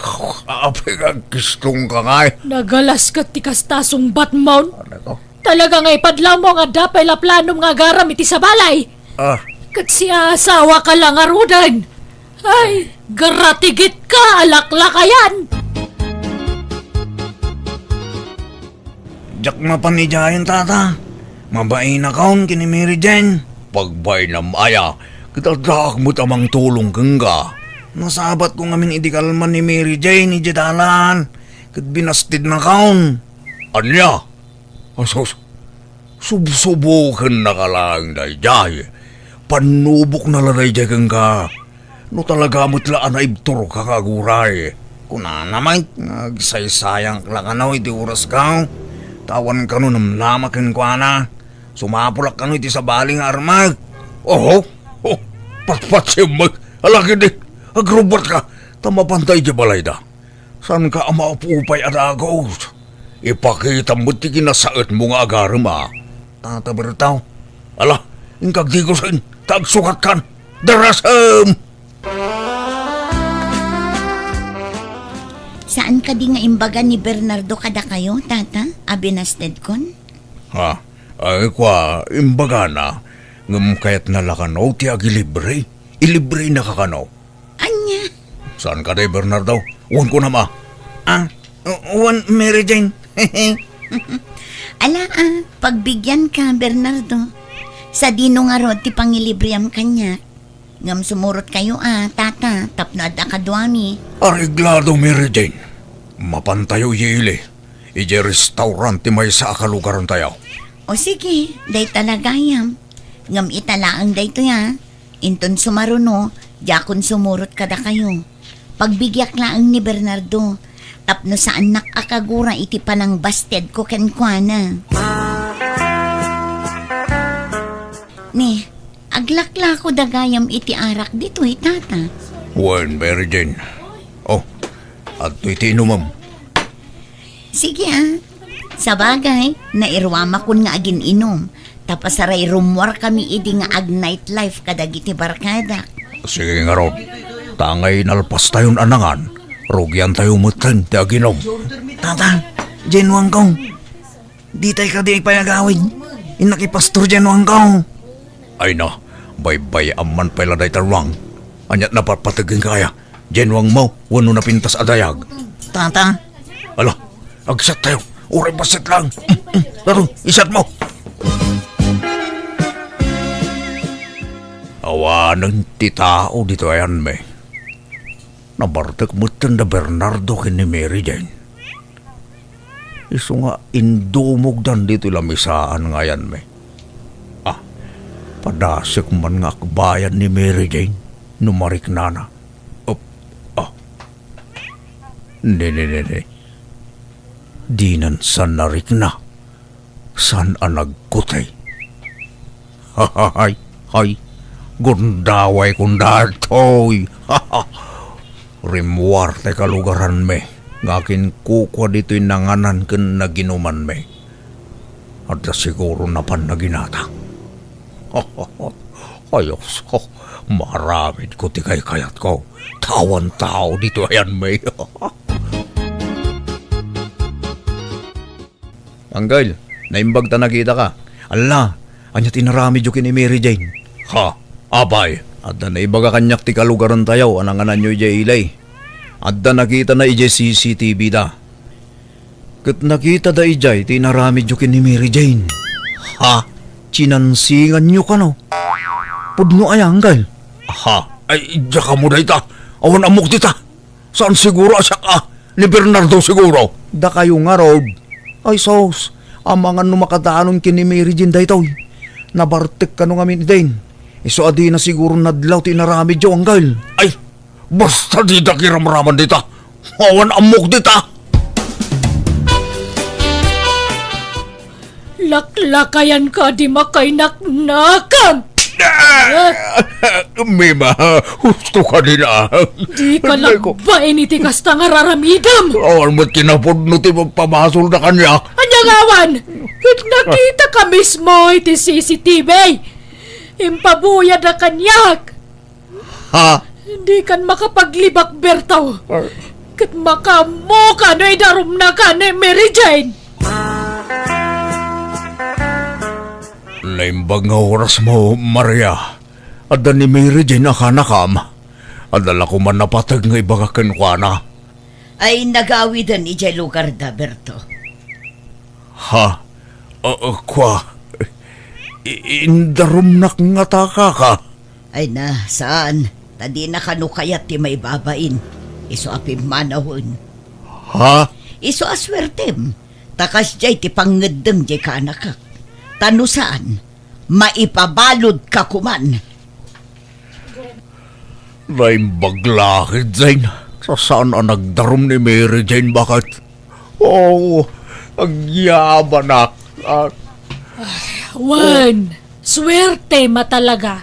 apay ka kistong ka ngay. Nagalas ka ti kastasong Batman. Ano ko? Talaga nga ipadlaw mo nga dapay la planom nga garam iti sa balay. Kat siya asawa ka lang arudan. Ay, garatigit ka, alaklakayan. Jak mapanijayan tata. Mabain na kaon kini Mary Jane. Pagbay na maya, kitadak mo tamang tulong kang ka. Nasabat ko ngamin idikalman ni Mary Jane ni Jedalan. Kat binastid na kaon. Anya? Asos, subsubukan na ka lang dayjay. Panubok na laray jay kang ka. No talaga mo't laan na ibtor ka kaguray. Kuna naman, nagsaysayang lakanaw iti oras ka. Tawan ka no namlamakin ko na. Sumapulak ka no iti sa baling armag. Oh, patpat siya mag. Alaki di, agrobot ka. Tamapantay di balay da. San ka maupupay at agos? Ipakita mo ti kinasaot mo nga agaram Tata Bertaw. Ala, ingkag di ko saan, tagsukat kan. Darasam! Saan ka di nga imbaga ni Bernardo kada kayo, tata? Abinasted kon? Ha? Ay kwa, imbaga na. Ngam kayat nalakanaw ti agilibre. Ilibre na kakanaw. Anya? Saan ka day, Bernardo? Uwan ko na ma. Uwan Mary Jane. Ala pagbigyan ka, Bernardo. Sa dino nga ro, ti pangilibriam kanya. Ngam sumurot kayo tata. Tapno at akadwami. Ariglado, Mary Jane. Mapantayo yili. Ije restaurant ti may sa akalugaran tayo. O sige, day talagayam. Ngam italaang day to ya. Inton sumaruno, yakon sumurot kada kayo. Pagbigyak laang ni Bernardo. Tapno saan nakakagura iti panang basted ko kenkwana. Ni, aglakla ko dagayam iti arak dito tata. Wan, Mary Jane. Oh, at iti inumam. Sige Sa bagay, nairwama kun nga agin inom. Tapasaray rumwar kami idi nga ag nightlife kadagiti barkada. Sige nga Rob, tangay nalpas tayon anangan. Rugyan tayo mutan ti aginom. Tata, Jane Wangkong. Di tayo ka di ipayagawid. Inakipastor Jane Wangkong. Ay na, bay-bay aman pala day tarwang. Anyat na papatagin kaya. Jenwang mo, wano na pintas adayag. Tata, Ala, agsat tayo. Uray basit lang. Laro, isat mo. Awanan ti tao dito ayan me. nabartek mo tanda Bernardo kini Mary Jane. Iso nga indumog dan dito lamisaan nga yan, me. Padasik man nga akbayan ni Mary Jane, numarik nana. Ne. Dinan san narik na. San ang nagkutay. Hay. Gundaway kundatoy. Rimuarte kalugaran me. Ngakin kukwa dito'y nanganan ken naginuman me. At siguro na pan naginatang. Ayos ko, maramid ko ti kayat ko. Tawan tao dito ayan may. Anggal, naimbag ta nakita ka. Ala, anya tinaramid yung kini Mary Jane. Ha, abay. At na naibaga kanyak ti kalugaran tayo, ananganan nyo ijay ilay. At na nakita na ijay CCTV da. Kat nakita da ijay, tinaramid yung kini Mary Jane. Ha? Sinansingan nyo ka no? Pudno ay anggal. Aha, ay diya ka mo na ita. Awan amok dita. Saan siguro asya ka? Ni Bernardo siguro. Da kayo nga rod. Ay sos, ang mga numakadaanon kini Mary Jane da ito. Nabartik ka nung amin din. Iso adi na siguro nadlaw tinarami diyo anggal. Ay, basta di da kiramraman dita. Awan amok dita. Laklakayan ka di makainaknakan. Mima, gusto ka din Di ka lakbain iti kasta nga raramidam. Awan mo't kinapod no ti magpamasol na kanya. Anyagawan, kit nakita ka mismo iti CCTV. Impabuyad na kanyak. Ha? Hindi kan makapaglibak Bertaw. Kit makamo ka na idarum na ka ni Mary Jane. Naimbag nga oras mo, Maria. Ada ni Mary Jane akanakam. Adala ko man napatag nga ibagakan ko na. Ay nagawidan ijay lugar da, Berto. Ha? Kwa? Indarum nak nga taka ka. Ay na, saan? Tadi na kanukayat ti may babain. Iso apim manahon. Ha? Iso aswertem. Takas jay ti pangedeng jay ka anakak. Tano saan? Maipabalod ka kuman. Naimbag lakid, Zain. Sa saan ang nagdarum ni Mary Jane bakit? Oh, agyaban na. Wan, swerte matalaga.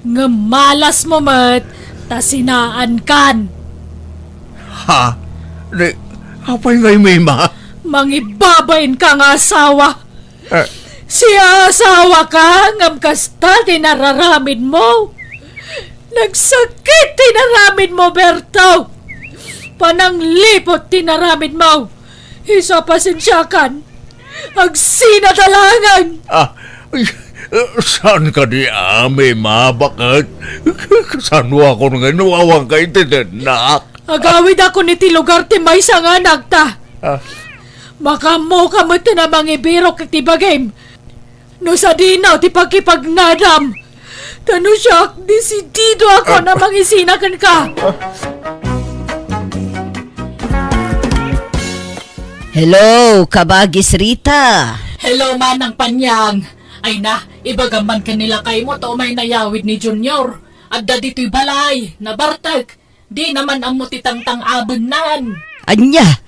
Nga malas mo mat, tasinaan kan. Ha? Apay ngay Mima? Mangibabain ka nga asawa. Siya asawa ka, ngam kasta tinararamid mo. Nagsakit tinaramid mo, Berto. Pananglipot tinaramid mo. Isa pasensyakan. Agsinadalangan. Saan ka di Mima? Bakit? Saan mo ako nga nuwawang kay tinanak? Agawid ako ni ti lugar ti may nga nagta. Makamo ka mo ito na mangibiro kag ti bagim. No sa dinaw ti pagkipagnadam. Tano siya, desidido ako na mangisinakan ka. Hello, kabagis Rita. Hello, Manang Panyang. Ay na, ibagaman kanila kay mo to may nayawid ni Junior. At da dito'y balay, nabartag. Di naman ang mutitangtang abunan. Anya,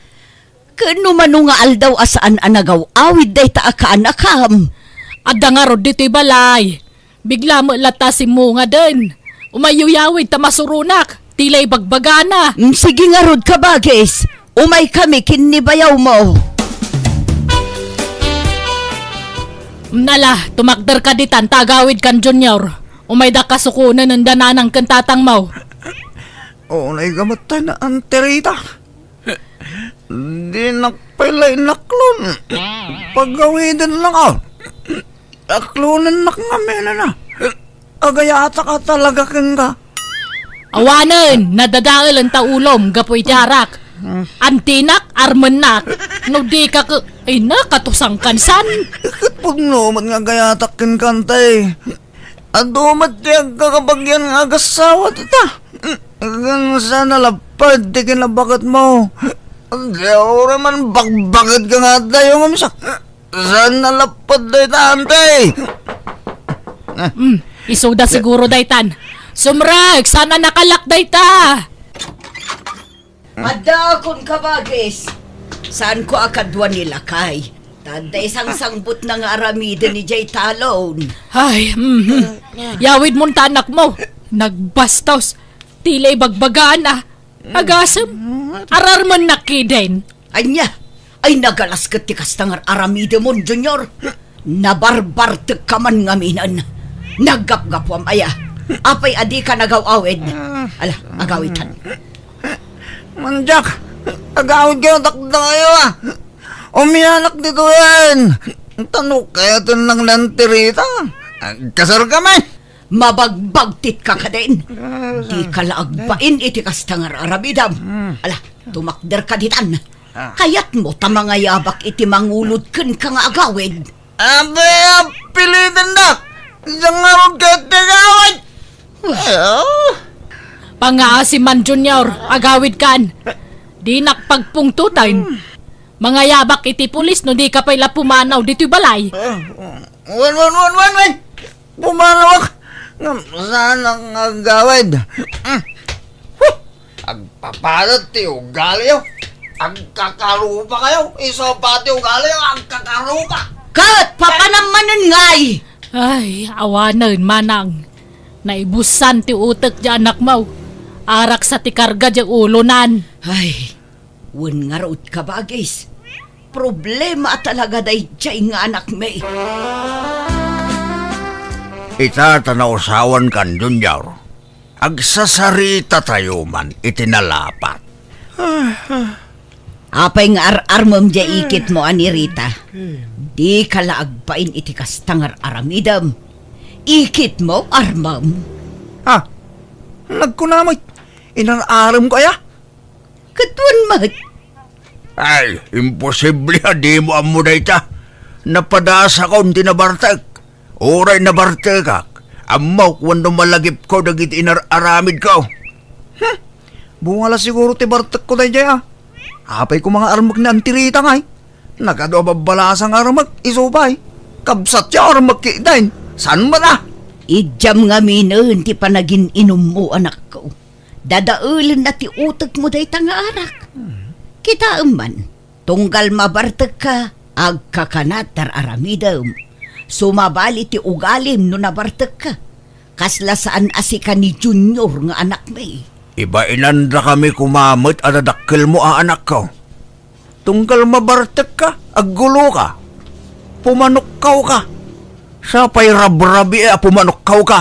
kano manu nga aldaw asaan anagaw awid day ta akaanakam. At da nga rod dito'y balay. Bigla mo latasin mo nga din. Umayuyawid ta masurunak. Tila'y bagbagana. Sige nga rod kabagis. Umay kami kinibayaw mo. Nala, tumakder ka ditan, tagawid kan Junior. Umay da kasukunan ng dananang kantatang mo. Unay gamatay na anterita. Di nakpilay naklon. Paggawidan lang ako. Aklunan nakngamena na. Agayata ka talaga kang ka. Awanan, nadadaal ang taulom, gapoy tiyarak. Antinak, armanak. No di ka ay nakatusang kansan. Ikit po naman nga gayatak kin kantay. Adumat tiyag kakabagyan nga agasawa tita. Gan sana Pwede ka na bakit mo? Hindi ako naman bakit ka nga tayo nga saan nalapad day tante? Isuda siguro daytan. Sumrag, sana nakalakday ta. Madakon ka bagis. Saan ko akadwa nila kay? Tanda isang sangbot na nga aramida ni Jay Talon. Ay, yawid mo anak mo. Nagbastos. Tila ibagbagaan na. Agasam. Arar man nakiden. Anya, ay nagalas ka tikas tangar aramida mo, Junior. Nabarbartek ka man ngaminan. Naggapgapwam aya. Apay adi ka nagaw-awid. Ala, agawitan. Manjak, agawid kayo takda kayo ah. Umianak dito yan. Tanong kaya ito ng lantirita. Kasar kami. Mabagbagtit ka ka din. Di ka laagbain iti kastangar arabidam. Ala, tumakder ka ditan. Kayat mo tamanga yabak iti mangulod ken ka nga agawid. Abe, pilitin na. Isang marod ka tigawid. Pangaasiman Junior, agawid kan. Di nakpagpungtutan. Mga yabak iti pulis no di ka pala pumanaw dito'y balay. Wan. Pumalawak. Saan ang agawid? Agpapalat ti ugali yun. Agkakarupa kayo. Isa pa ti ugali yun. Agkakarupa. Kat, papanamanan ngay! Ay, awanan manang. Naibusan ti utek di anak mo. Arak sa ti karga di ulonan. Ay, wen nga raot ka bagis. Problema talaga day jay nga anak may. Ita tanausawan kan Junior. Agsasarita tayo man itinalapat. Apay nga ar-armam jay ikit mo ani Rita. Di ka laagpain iti kastangar aramidam. Ikit mo armam. Ha? Nagkunamay. Inararam ko kaya? Katwan mat. Ay, imposible di mo amuday ta. Napadasa ko hindi nabartag. Oray nabartagak. Amaw wando malagip ko dagit inararamid ko. Bungala siguro ti bartek ko tayo ah. Apay ko mga armag na antirita nga eh. Nakadobabalasang armag isubay. Kabsat siya armag kitain. San ba na? Ijam nga minun ti panagin inom mo anak ko. Dadaulan na ti utak mo day tangaarak. Kita man, tunggal mabartag ka, agkakanatar aramidam. Sumabali ti ugalim no nabartag ka. Kasla saan asika ni Junior nga anak may. Iba inanda kami kumamot at adakkel mo ang anak ko. Tunggal mabartek ka, aggulo ka. Pumanukkaw ka. Sa pa'y rabrabi pumanukkaw ka.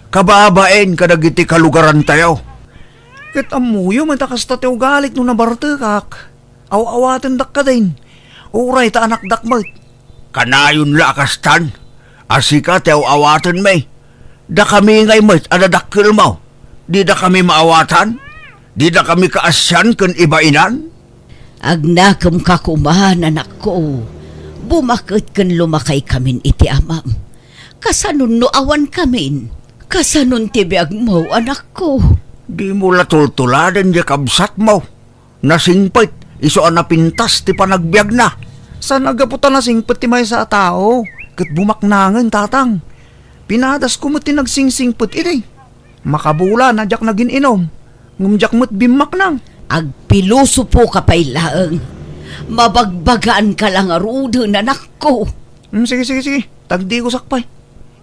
Kababain kadagiti kalugaran tayo. Ket amuyo matakas ta ti ugalit no nabartekak. Aw-awaten dak ka din. Uray ta anak dakmat. Kanayon lakastan. Asika tayo awatan may. Da kami ngay mat adadakkel mo. Di da kami maawatan. Di da kami kaasyan kun ibainan. Agnakam kakumahan anak ko. Bumakit kan lumakay kamin iti amam. Kasanon no awan kamin. Kasanon tibiyag mo anak ko. Di mo latultuladan di kabsat mo. Nasingpit, iso napintas ti panagbiag na. San agaputan na singpet ti may sa tao. Ket bumaknangan tatang. Pinadas ko mo ti nagsingsingpet iti. Makabula na jak nagin inom. Ngumjak mo't bimak nang. Agpiluso po ka pa'y laang. Mabagbagaan ka lang arudo anak ko. Sige. Tagdigos akpay.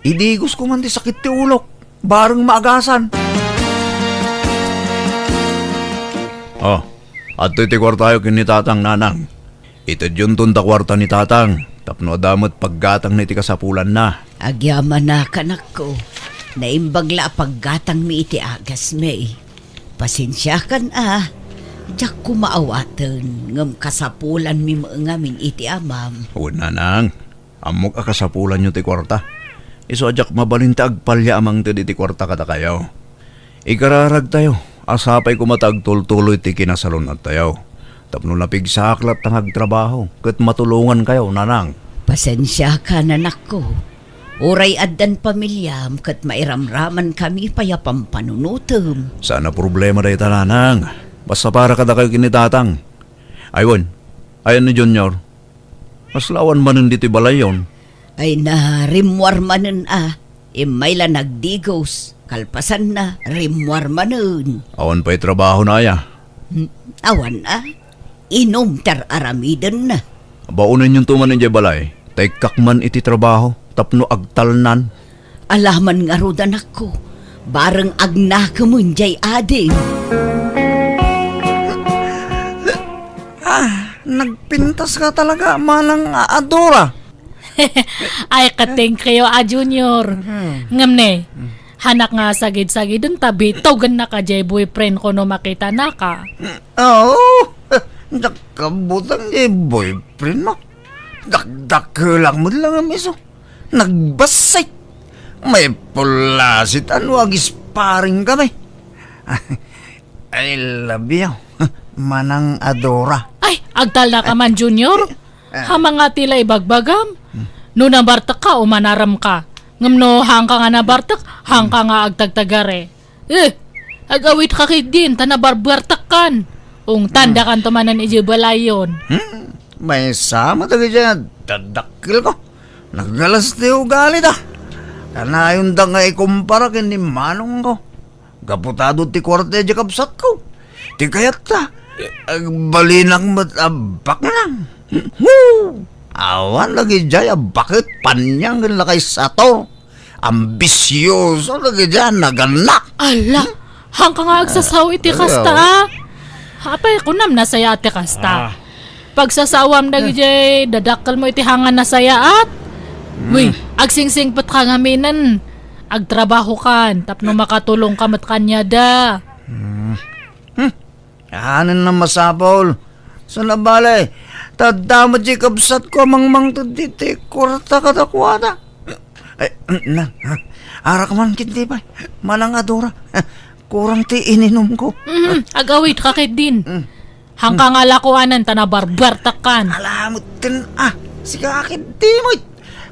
Idigos ko man ti sakit ti ulok. Bareng maagasan. Oh, at iti kwartayo kin ni tatang nanang. Ito yun tunda kwarta ni tatang. Tapno damot paggatang na iti kasapulan na. Agyaman na kanak ko. Naimbagla paggatang mi iti agas may. Pasensya kan Diyak ko maawatan. Ngam kasapulan mi maangamin iti amam. O nanang, amok akasapulan nyo ti kwarta. Iso adyak mabalinta agpalya amang ti kwarta kata kayo. Ikararag tayo. Asapay ko matagtultuloy ti kinasalon at tayo. Tapno napigsaklat ang agtrabaho. Kat matulungan kayo, nanang. Pasensya ka nanak ko. Uray addan pamilyam kat mairamraman kami payapam panunutom. Sana problema dahi ta, nanang. Basta para kada kayo kinitatang. Aywan, ayan ni Junior. Mas lawan manin dito balayon. Ay na rimwar manen Imay la nagdigos. Kalpasan na rimwar manen. Awan pa'y trabaho na ya. Awan Inom ter aramidan na. Baunin yung tumanin jay balay. Taykak man iti trabaho. Tapno agtalnan. Alaman nga rodan ako. Bareng agna kamunjay ading. Nagpintas ka talaga, manang Adora. Ay, kating kayo, Junior. Ngam ne, hanak nga sagid-sagid dun tabi, togan na ka, jay boyfriend ko no makita na ka. Oo, nakabutang boyfriend mo. Dakdak lang mo lang ang miso. Nagbasay. May pulasit, ano agis paring kami. I love you, manang Adora. Ay, agtal na ka man, Junior. Hamang nga tila ibagbagam. No nabartak ka o manaram ka. Ngam no hang ka nga nabartak, hang ka nga agtagtagare. Agawit ka kay din, tanabarbartak kan. Ung tanda kan tumanan ijibalayon. May sama tayo dyan, dadakil ko. Naggalas tayo galit Kanayon da nga ikumpara kini manong ko. Gaputado ti kwarta di kapsat ko. Ti kayat balinang matabak na lang. Awan lagi jaya bakit panyang lakay sato. Ambisyoso lagi dyan naganak. Ala, hang ka nga agsasaw iti kasta. Apay ko nam nasaya ati kasta. Pagsasawam na gijay, dadakal mo iti hangan nasaya at. Agsingsing pat ka nga minan. Agtrabaho kan, tapno makatulong ka mat kanya da. Hanan na masapol. Sa nabalay, tadama di kapsat ko mang taditi kurta katakwada. Arak man kiti ba? Manang Adora, kurang ti ininom ko. Agawit ka kay din. Hangka nga lakuanan, tanabarbartakan. Alamot kan, siga akin di mo.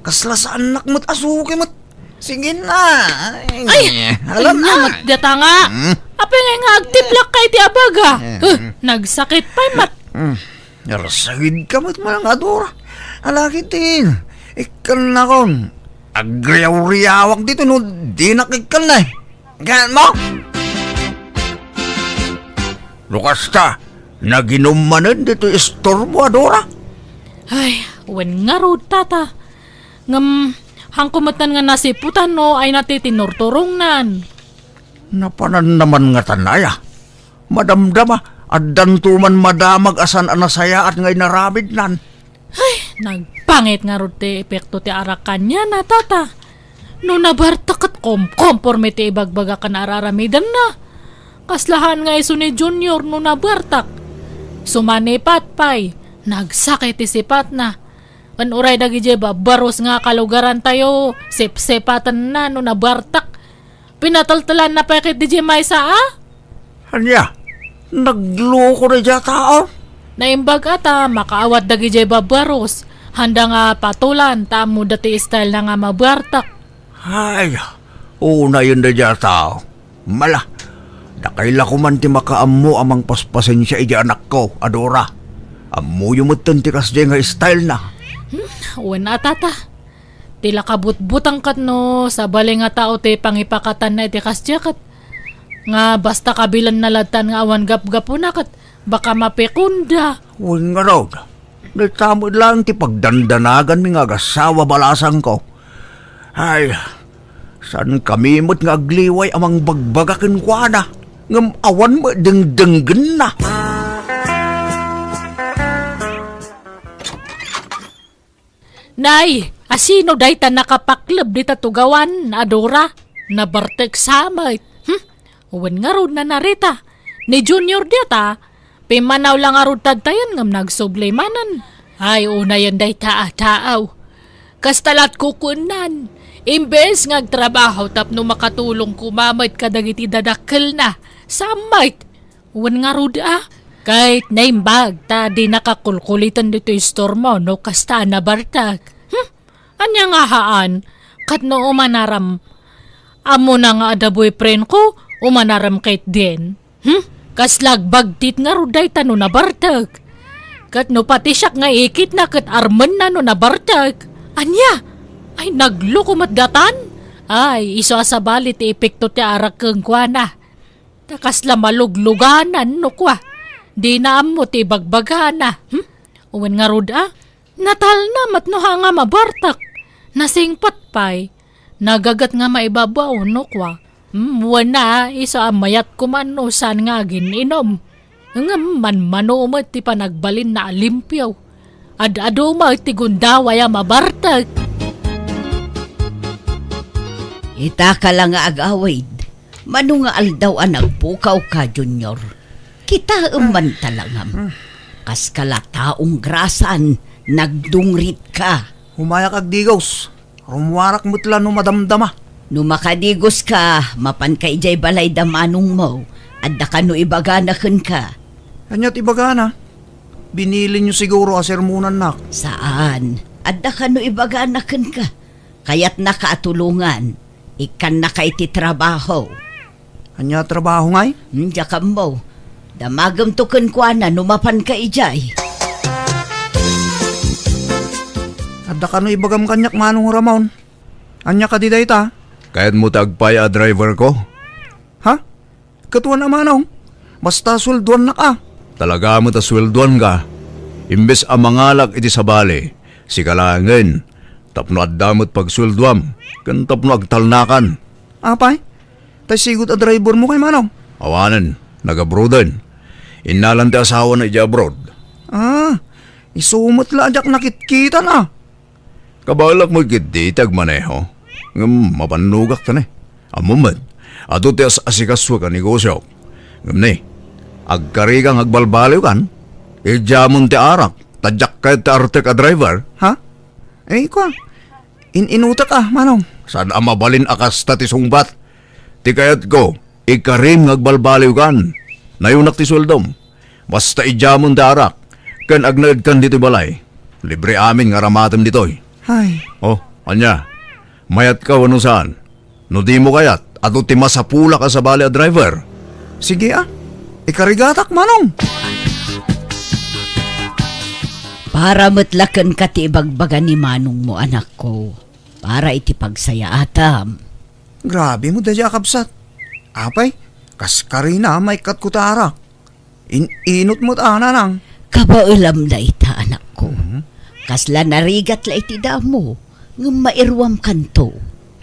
Kasla sa anak mo't asuki mo't. Sige na. Ay, alam na. Matdata nga. Apay nga agtiplak kay ti abaga. Nagsakit pa'y mat. Narasagid ka mo't manang Adora. Alakit din. Ikan na kon. Agriyaw-riyawak dito no. Di nakikan na Ganyan mo. Lukas ta. Naginumanan dito istorbo, Adora. Ay, wen nga ro, tata. Ngam, hangkumatan nga nasiputan no, ay natitinurturong nan. Napanan naman nga tanaya. Madamdama, at dantuman madamag asan anasaya at ngay narabid nan. Ay, nagpangit nga ro ti epekto ti arakan niya na, tata. No nabartakat komporme ti ibagbaga ka na araramidan na. Kaslahan nga iso ni Junior no nabartak. Sumanipat pa'y, nagsakit ti sipat na. Anuray na gijeba, baros nga kalugaran tayo, sip-sipatan na no nabartak. Pinataltalan na pa kay DJ Maysa Anya, nagloko na dya tao. Naimbag ata, makaawat na gijeba baros. Handa nga patulan, tamo dati style na nga mabartak. Ay, una yun na dya tao. Mala, nakaila ko man ti makaammo amang paspasin siya ija anak ko, Adora. Ammo yung matantikas dya nga style na. Wala tata. Tila kabut-butang kat no, sa bali nga tao te pangipakatan na iti kasyakat. Nga basta kabilan nalatan nga awan gap-gapo na kat, baka mapekunda. Huwag nga raw. Nagtamod lang ti pagdandanagan mi nga gasawa balasang ko. Ay, saan kami mo't nga agliway amang bagbagakin kwa na. Ngam awan mo dengdenggen na. Nay, asino day ta nakapaklab di tatugawan, Adora? Nabartek samay. Uwan nga ron na narita. Ni Junior diata, pimanaw lang nga ron tadtayan ngam nagsublemanan. Ay, una yan day taaw. Kastalat kukunan. Imbes nga trabaho tapno makatulong kumamait kadagiti dadakkel na. Samait. Uwan nga ron kahit naimbag, ta di nakakulkulitan dito istormo no kasta na bartag. Anya nga haan, kat no umanaram. Amo na nga ada boyfriend ko, umanaram kahit din. Kaslag bagtit nga ruday tano na bartag. Kat no pati siya nga ikit na kat arman na no na bartag. Anya? Ay nagluko matgatan? Ay iso asabali ti epekto ti arak keng kuana. Takasla malugluganan no kwa. Di na amo ti bagbagana. Uwan nga rud Natal na matnoha nga mabartak. Nasingpat pay. Nagagat nga maibabaw no kwa. Wana isa amayat kumano san nga gininom. Nga manumot ti panagbalin na alimpyaw. Ad-ado ti gundaway mabartag. Ita ka lang nga agawid. Mano nga aldaw ang nagpukaw ka, Junior. Kita man talangam. Kas kalataong grasan, nagdungrit ka. Humayak ag digos. Rumwarak mutla no madamdama. No makadigos ka, mapan ka ijay balay damanong mo. Adda ka no ibaganakan ka. Kanya't ibagana. Binili nyo siguro asermunan nak. Saan? Adda ka no ibaganakan ka. Kaya't nakaatulungan. Ikan na kay ti trabaho. Kanya trabaho ngay? Diya ka mo. Damagam tukan kwa na numapan ka ijay. Adda ka no ibagam kanyak manong Ramon. Anya ka di dayta? Kahit mo tagpay a driver ko, Ha? Katuan na manong. Basta sulduan na ka. talaga mo tasweldoan ka. Imbes ang mangalak iti sabali, si kalangan, tapno addamot pagsweldoam, kan tapno agtalnakan. Apay? Tay sigut a driver mo kay manong. Awanan, nagabrodan. Inalan ti asawa na iti abroad. Isumot la ajak nakitkita na. Kabalak mo kiti tagmaneho. Mapanugak ka na. Amumad, ato ti asikaswa ka negosyo. Ni, agkarigang agbalbaliw kan, ijamon ti arak, tadyak ka ti arte ka driver. Ha? Eh, kwa. Inuta ka, manong. Saan ang mabalin akas ta ti sungbat? Ti kayat ko, ikarim ngagbalbaliw kan. Nayunak ti sueldom. Basta ijamon ti arak, kan agnaid kan dito balay. Libre amin nga ramatem ditoy. Ay, Oh, anya, mayat ka wano saan? No di mo kayat, ato ti masapula ka sa bali a driver. sige Ikarigatak, manong. Para matlakan ka ti ibagbaga ni manong mo, anak ko. Para iti pagsaya atam. Grabe mo dadya kapsat. Apay, kaskari na may katkutara. Inot mo ta nang. Kabaulam na ita, anak ko. Kasla narigat la iti damo. Ng mairwam kanto.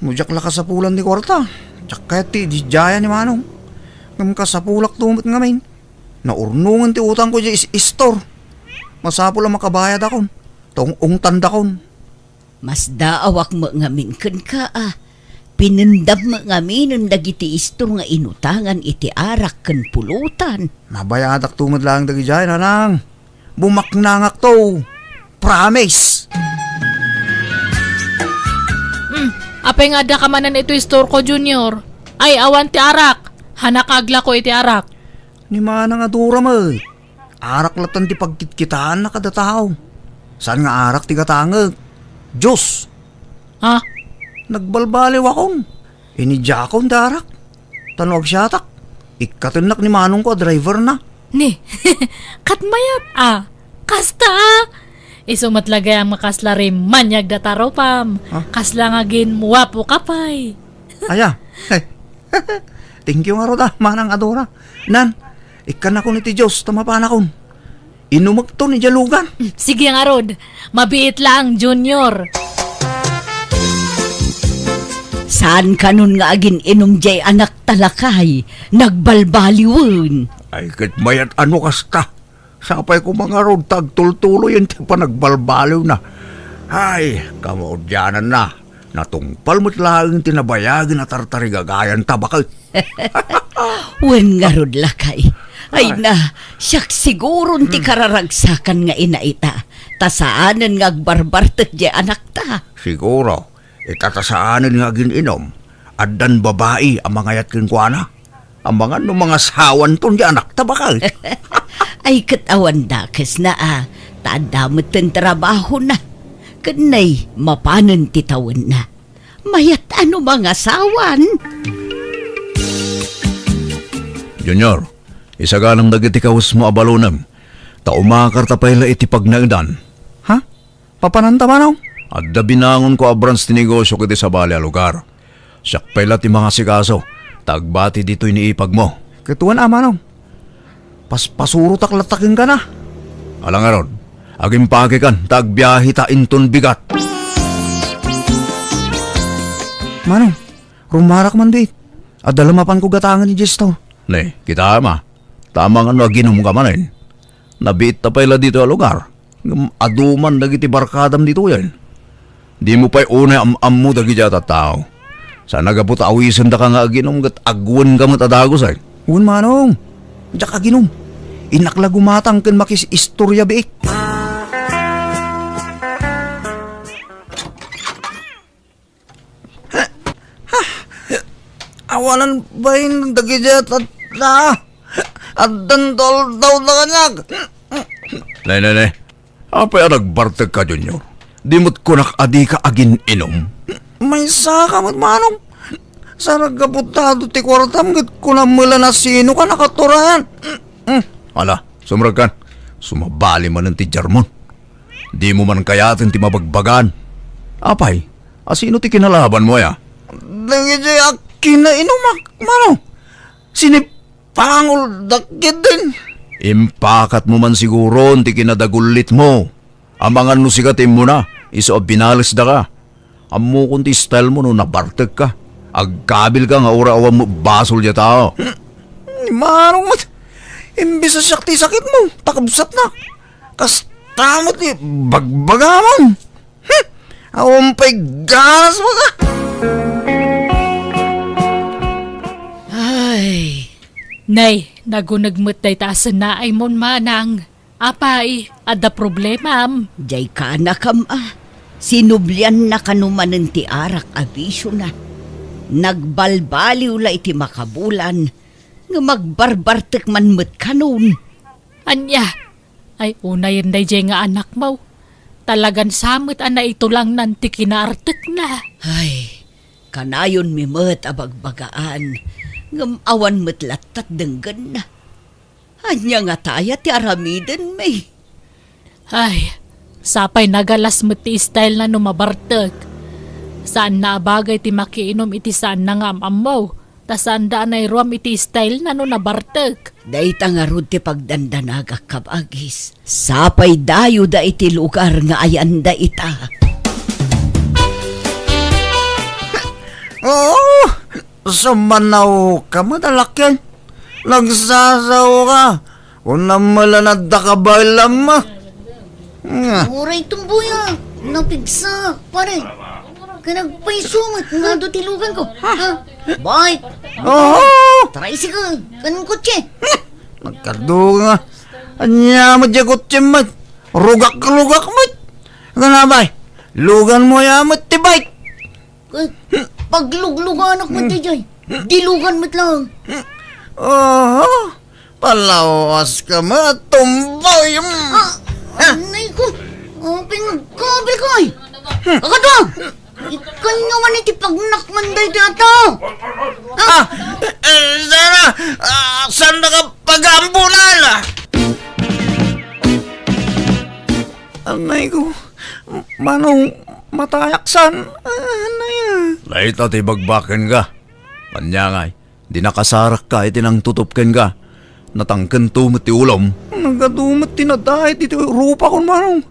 Mujak la kasapulan ni Korta. Tsak kaya ti di jaya ni manong. Ngam kasapulak tumot ngamin. Naurnungan ti utang ko di istor. Masapul ang makabayad akon. Tong tanda kon. Mas daawak mo ngamin kan ka Pinindam mo ngamin ang dagiti istor nga inutangan iti arak kan pulutan. Mabayadak tumot lang dagi jaya na nang. Bumaknangak to. Promise. Apay nga da kamanan ito store ko, Junior. Ay, awan ti arak. Hanakagla ko iti arak. Ni mana nga dura mo. Arak latan ti pagkitkitaan na kada tao. Saan nga arak ti katangag? Diyos. Ha? Nagbalbaliw akong. Inidya akong darak. Tanog siyatak. Ikatinak ni manong ko, driver na. Ni, katmayat Kasta Isumatlagay ang makasla rin manyag dataro pam. Kasla nga gin muwapo kapay. Aya. Hey. Thank you nga roda, manang adora. Nan, ikan ako ni ti Diyos, tamapan akong. Inumag to ni Jalugan. Sige nga rod, mabiit lang, Junior. Saan ka nun nga agin inom jay anak talakay? Nagbalbaliwon. Ay, kat mayat ano kasta. Sapay ko mga rod, tagtultulo yan, ti pa nagbalbaliw na. Ay, kamodyanan na. Natungpal mo't lang tinabayagin at tartarigagayan tabakal. Wen nga rod lakay. Ay na, siyak siguro ti kararagsakan nga inaita. Tasaanan nga agbarbartek di anak ta. Siguro, itatasaanan nga gininom. Addan babae ang mga yatkin ko na. Ang mga sawan ton di anak tabakal. Ay katawan dakes na Tadamot ang trabaho na. Kanay, mapanan titawan na. Mayat mga sawan. Junior, Isaganang dagiti kawas mo abalunam. Ta umakar ta pala iti pagnaidan. Ha? Papananta manaw? Adda binangon ko abrans ti negosyo kiti sa bali a lugar. Siyak pala ti mga sikaso. Tagbati dito iniipag mo. Kituan manaw. Paspasuro taklatakin ka na. Alang aron, aging pagikan, tagbiyahe ta inton bigat. Manaw, rumarak man dit. At dalamapan ko gatangan ni Jesto. Ne, kita ama. Tamang ano aginom ka manin. Nabiit ta pala dito a lugar. Aduman dagiti barkadam dito yan. Di mo pa'y unay am mo dagiti at tao. Sa nagapot awisan da ka nga aginom gat agwan ka matadagos ay. Uwan manong. Diyak aginom. Inakla gumatang ken makis istorya biik. Awalan ba yung dagijat at na? At dantol daw na kanyag. Ne. Apay nagbartag ka, Junior. Di mo't kunak adi ka agin inom. May saka mo't manong. Sarag kaputado ti kwartam git kunamula na sino ka nakaturayan. Ala, sumrag kan. Sumabali man ng ti Jarmon. Di mo man kayatin ti mabagbagan. Apay, asino ti kinalaban mo ya? Dagijay kinainumak, manong. Sinipangol dakit din. Impakat mo man siguro ti kinadagulit mo. Amangan no sigatim mo na. Iso binalis da ka. Amo kung ti style mo no nabartag ka. Agkabil ka nga ura awan mo basol ya tao. Manong mat. Imbis sa sakti sakit mo, takabsat na. Kastamot ni bagbagamon. Awan pa'y ganas mo ka. Ay, Nay, nagunagmatay taasan na ay mon manang. Apay, ada problema am. jay ka na kam ah. Sinublian na kanumanan ti arak abisyo na. Nagbalbaliw la iti makabulan. Nga magbarbartek man met kanon. Anya, ay unay day jay nga anak mo. Talagan samot ana ito lang nanti kinaartek na. Ay, kanayon mi met abagbagaan. Ngam awan met latat denggan na. Anya nga taya ti aramiden may. Ay, sapay nagalas mo ti style na numabartag. Saan na bagay ti makiinom iti saan na nga amaw. Tasaan daan ay ruam iti style na nabartag. Dayta nga rod ti pagdandanagak kabagis. Sapay dayo da iti lugar nga ayan da ita. Oo, sumanaw ka madalakyan. Nagsasaw ka. Unang malanad ka ba lam mo? Uray tumbuya. Napigsa. Pare. Kanagpaisumat nga do tilugan ko. Ha? Bye. Oo, Tricycle. Kanong kotse. nagkarduga. Anya mo dyan kutsimot. Rugak-rugak mo. Kanabay, lugan mo yamot ti bike. Pagluglugan ako mo jay. Dilugan mo't lang. Oo, palawas ka mo. Tumboy. Anay ko. Pingkabil ko ay. Akadwa. Ikanyo man iti pagnakman day dito. Sana, saan na ka pag-ambulan? Anay ko, manong matayaksan. Anay. Laita ti bagbaken ka. Kanyangay, di nakasarak ka iti nang tutupken ka. Natangken tumot ti ulom. Nagadumat tinadahit iti rupa ko manong.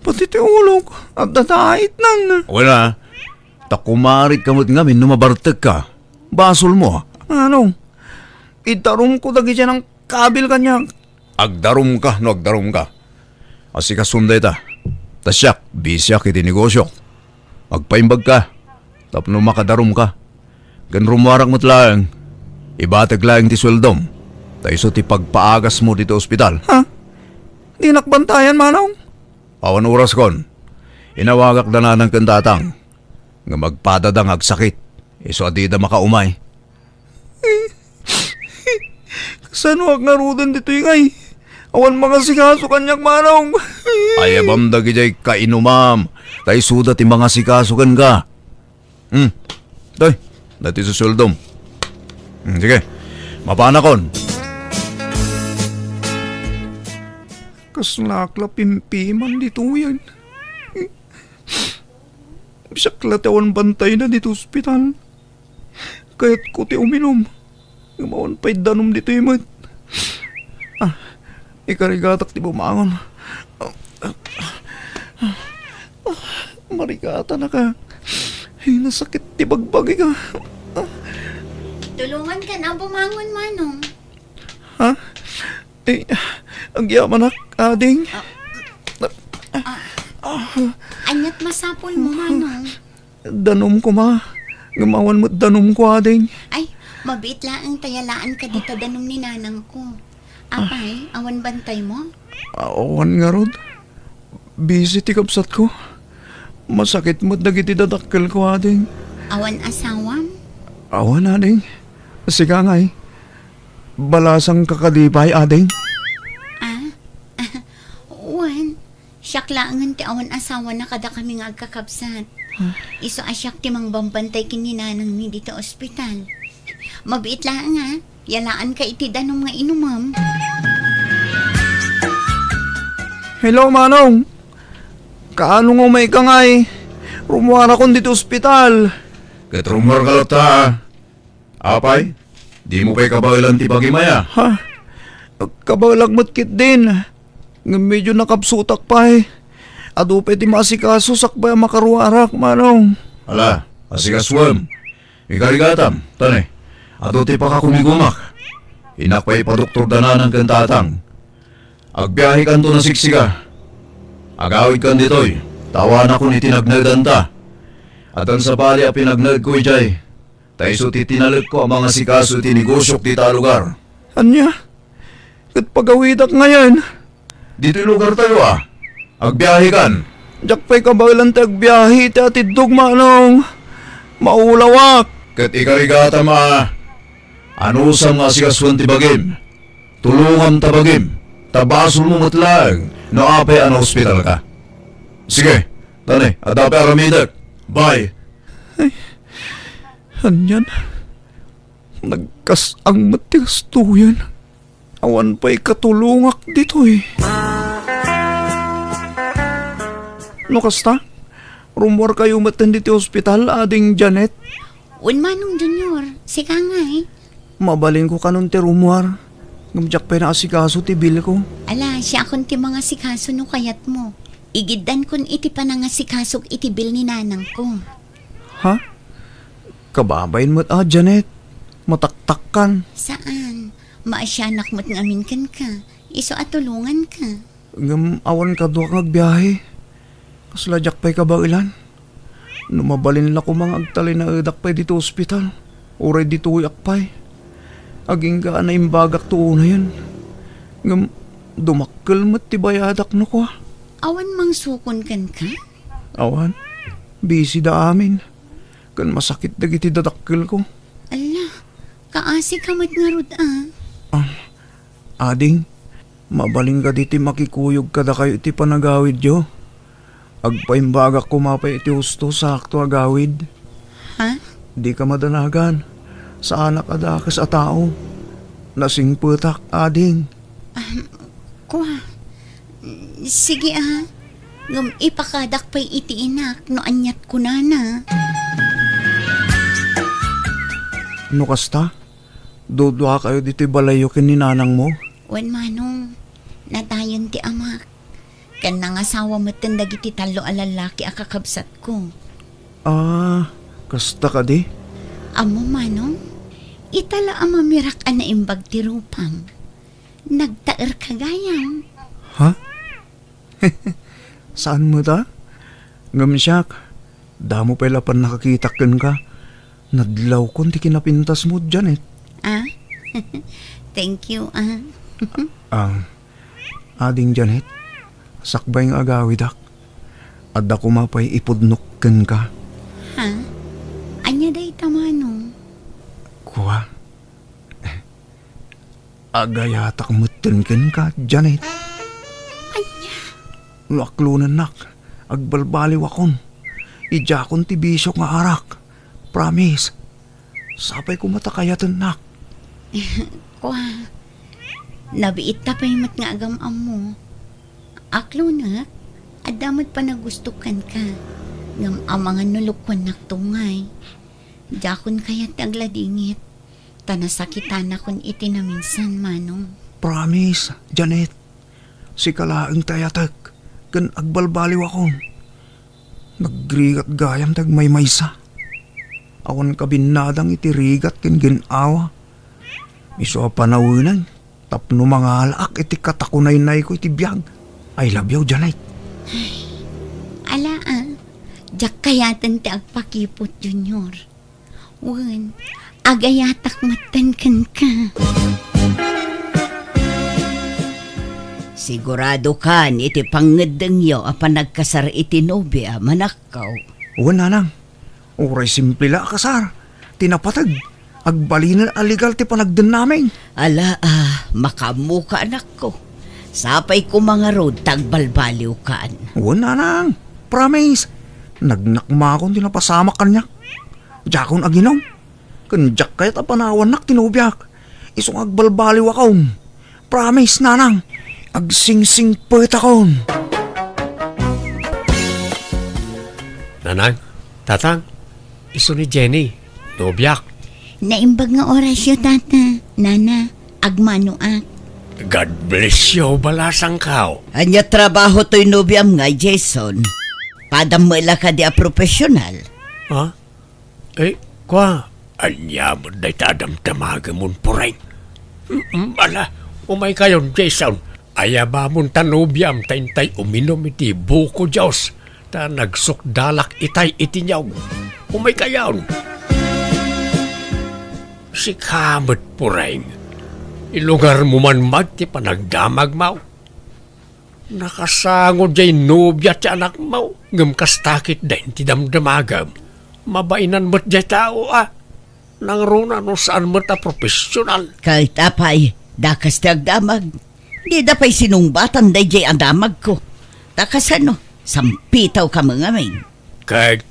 Pati ti ulog at dadahit nang. Wala, takumarit kamot ngamin numabartag ka. Basol mo. Anong, itarum ko dagi siya ng kabil kanya. Agdarum ka no agdarum ka. Asi ka sunday ta. Tasyak, bisyak iti negosyo. Magpaimbag ka. Tapno makadarum ka. Gan rumwarak mo't lang. Ibatag lang ti sweldom. Taiso ti pagpaagas mo dito ospital. Ha? Di nakbantayan manong. Pawan oras kon. Inawagak na na ng kantatang. Nga magpadadang agsakit. Iso adida makaumay. Saan wag narudan dito yung ay? Awan mga sikaso kanyang manong. Ayabam dagi jay kainumam. Tay suda ti mga sikasukan ka. Tay, dati sa suldom. Sige, mapanakon. Kaslakla pimpiman dito yan. Bisakla tawan bantay na dito ospital. Kaya't ko ti uminom. Gumawan pa'y danom dito imad. Ikarigatak ti bumangon. Marigata na ka. Ay, nasakit ti bagbagi ka. Tulungan ka na bumangon, Manong. Ha? Eh, ang yaman nak, ading. Anyat masapol mo, Manong. Danom ko ma. Gumawan mo danom ko, ading. Ay, mabit lang tayalaan ka dito danom ni nanang ko. Apay, awan bantay mo? Awan nga rod. Busy ti kapsat ko. Masakit mo dagiti dadakkel ko, ading. Awan asawam? Awan, ading. Sige nga eh. Balasang kakadipay, ading. Uwan, siyak laangan ti awan asawa na kada kami nga agkakabsat. Iso asyak ti mang bambantay kininanang mi dito ospital. Mabit lang nga, yalaan ka iti danom nga inumam. Hello, Manong. Kaano nga may kangay? Rumuara ko dito ospital. Ket rumor ka ta. Apay, di mo pa'y kabailan ti bagimaya. Ha? Kabalagmat kit din. Nga medyo nakapsutak pa eh. Ado pwede masikaso sakbay makaruarak, Manong. Ala, asikaswam. Ikarigatam, tanay. Ato ti pa ka kumigumak. Inakpay pa doktor dananan kan tatang. Agbiyahe kan to na siksika. Agawid kan ditoy. Tawana ko ni tinagnagdan ta. At ang sabali a pinagnag ko ijay. Taiso ti tinalag ko ang mga sikaso ti negosyok ti ta lugar. Anya? Kat pagawidak ngayon. Dito'y lugar tayo ah. Agbiyahe kan. Diyak pa'y kabalan tag biyahe ti atidog, Manong. Maulawak. Kat ikarigata ma. Ano sa mga sikaswan ti bagim? Tulungan ta bagim. Tabasol mo matlag. No apay ang hospital ka. Sige, tani, adape aramidak. Bye. Anyan. Nagkasang matigas tuyan. Awan pa'y katulungak dito eh. No kasta? Rumor kayo matan dito ospital, ading Janet. Un Manong Junior, sika nga eh. Mabalin ko kanon ti rumor. Ngamjak pa'y naasikaso ti bil ko. Ala, siya akong ti mga sikaso no kayat mo. Igiddan kun iti pa nga sikasok iti bil ni nanang ko. Ha? Kababayin mo't Janet. Mataktakkan. Saan? Maasyanak mo't ngamin kan ka. Iso at tulungan ka. Ngam awan ka doon nagbiyahe. Kasladyak pa'y kabailan. Numabalin la ko mga agtali na edak pa'y dito ospital. Uray dito akpay. Aging gaan na imbagak to na yan. Ngam dumakkel mo't tibayadak no ko. Awan mang sukon kan ka? Awan, busy da amin. Kan masakit dagiti dadakkel ko. Ala, kaasi ka mo't nga rod Ading, mabaling ka diti makikuyog kada kayo iti panagawid yo. Agpaimbagak ko mapay iti husto sa akto agawid. Ha? Di ka madanagan. Sa anak adakas a tao. Nasing putak, ading. Kuha. Sige Ngam ipakadak pa'y iti inak no anyat ko na. No kasta? Dudwa kayo dito balayo kin ni nanang mo? Wan Manong, natayon ti amak. Kan nangasawa mo tindag iti talo alalaki akakabsat ko. Kasta ka di? Amo Manong, itala ang mamirak na imbag ti rupam. Nagtaer kagayam. Ha? Saan mo ta? Ngamsyak, damo pa lapan nakakitakan ka. Nadlaw kon ti kinapintas mo, Janet. Thank you Ading Janet, sakbay nga agawidak. Adda ko mapay ipudnukkan ka. Ha? Anya day Manong? Kuha. Agayatak mutenken ka, Janet. Anya? Laklunan nak, agbalbaliw akon. Ijakon ti bisyok nga arak. Promise. Sapay ko matakayatan nak. Kuha. Nabiit ta pa'y mat nga agam mo. Aklo na, adamot pa nagustukan ka. Ngam amangan nulukwan naktungay. Jakon kaya't agladingit. Tanasakitan akon iti na minsan, manong. Promise, Janet. Si kalaang tayatak, kan agbalbaliw ako. Nagrigat gayam tag may maysa. Awan kabinadang iti rigat ken ginawa. Iso panawunan, tapno mga alaak iti katakunay-nay ko iti biyag. I love you, Janet. Ala jak kayatan ti agpakipot, Junior. Wan, agayatak matankan ka. Sigurado kan iti pangedeng yo apan nagkasar iti nobya manakaw. Uwan nanang, uray simple la kasar. Tinapatag, agbalinan aligal ti panagdan namin. Ala makamuka anak ko. Sapay ko mga road tagbalbaliw kan. Uwan nanang, promise. Nagnakma akong tinapasamak kanya. Jakon aginom. Kanjak kaya't apanawan nak tinubyak. Isong agbalbaliw akong. Promise nanang, agsingsing pet akong. Nanang, tatang, iso ni Jenny, nobyak. Naimbag nga orasyo, tata. Nana, agmanuak. God bless you, balasang kao. Anya trabaho to'y nobyam nga, Jason. Padam mo ila ka di a profesional. Ha? Kwa, anya mo day tadam tamaga mon pureng. Ala, umay kayon, Jason. Ayaba mon tanubyam, tayntay uminom iti buko Diyos. Ta nagsukdalak itay itinyaw. Umay kayon. Si kamot pureng. Ilugar mo man magti panagdamag mau. Nakasangod jay nubya ti anak mau. Ngam kastakit din ti damdamagam. Mabainan mo't jay tao Nangruna no saan mo't profesional. Kahit apay, dakas ti agdamag. Di dapay sinungbatan day jay ang damag ko. Takas sampitaw ka mga main. Kahit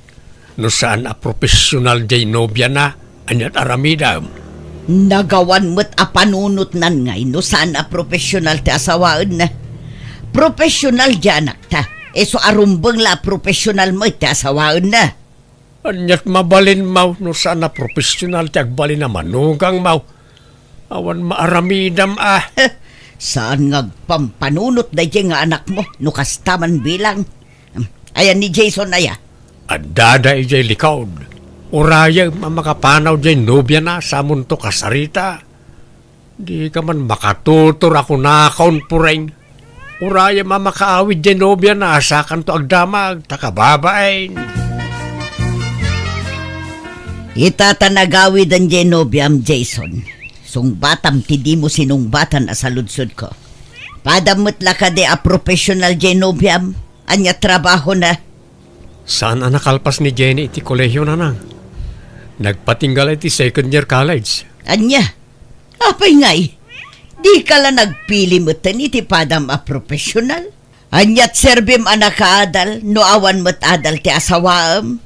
no saan profesional jay nobya na. Anyat aramidam. Nagawan mo't panunot nan ngay no saan profesional ti asawaan na. Profesional dyanak ta. So arumbang la profesional mo ti asawaan na. Anyat mabalin mau no saan profesional ti agbalin na manugang mau. Awan maaramidam Saan ngagpampanunot da nga anak mo no kastaman bilang. Ayan ni Jason aya. Adada ijay likod. Uraya makapanaw jay nobya na sa munto kasarita. Di ka man makatutor ako nakaon pureng. Uraya makaawid jay nobya na asakan to agdamag takababain. Itatanagawid ang genobiam, Jason. Sungbatam ti di mo sinungbatan sa ludsud ko. Padamot la ka de a professional genobiam. Anya trabaho na. Saan ang nakalpas ni Jenny iti kolehiyo na nang? Nagpatinggal iti second year college. Anya? Apay ngay. Di ka lang nagpili mo iti padam a professional. Anya't serbim anak adal, no awan mo't adal ti asawaam.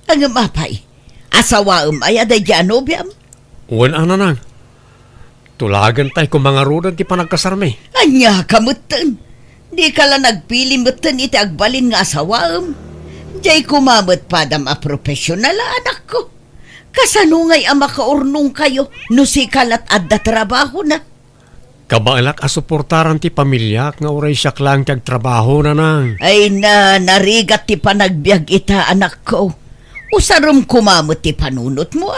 Ang mapay, asawaam ay aday di anobiam. Uwan ang nanang. Tulagan tayo kung mga rudan ti panagkasarme. Anya kamutan. Di ka lang nagpili mo iti agbalin nga asawaam. Diyay kumamot padam a professional anak ko. Kasanungay ang makaurnong kayo no si kalat adda trabaho na. Kabalak asuportaran ti pamilya nga uray siya lang tiyag trabaho na nang. Ay narigat ti panagbiag ita anak ko. Usarum kumamot ti panunot mo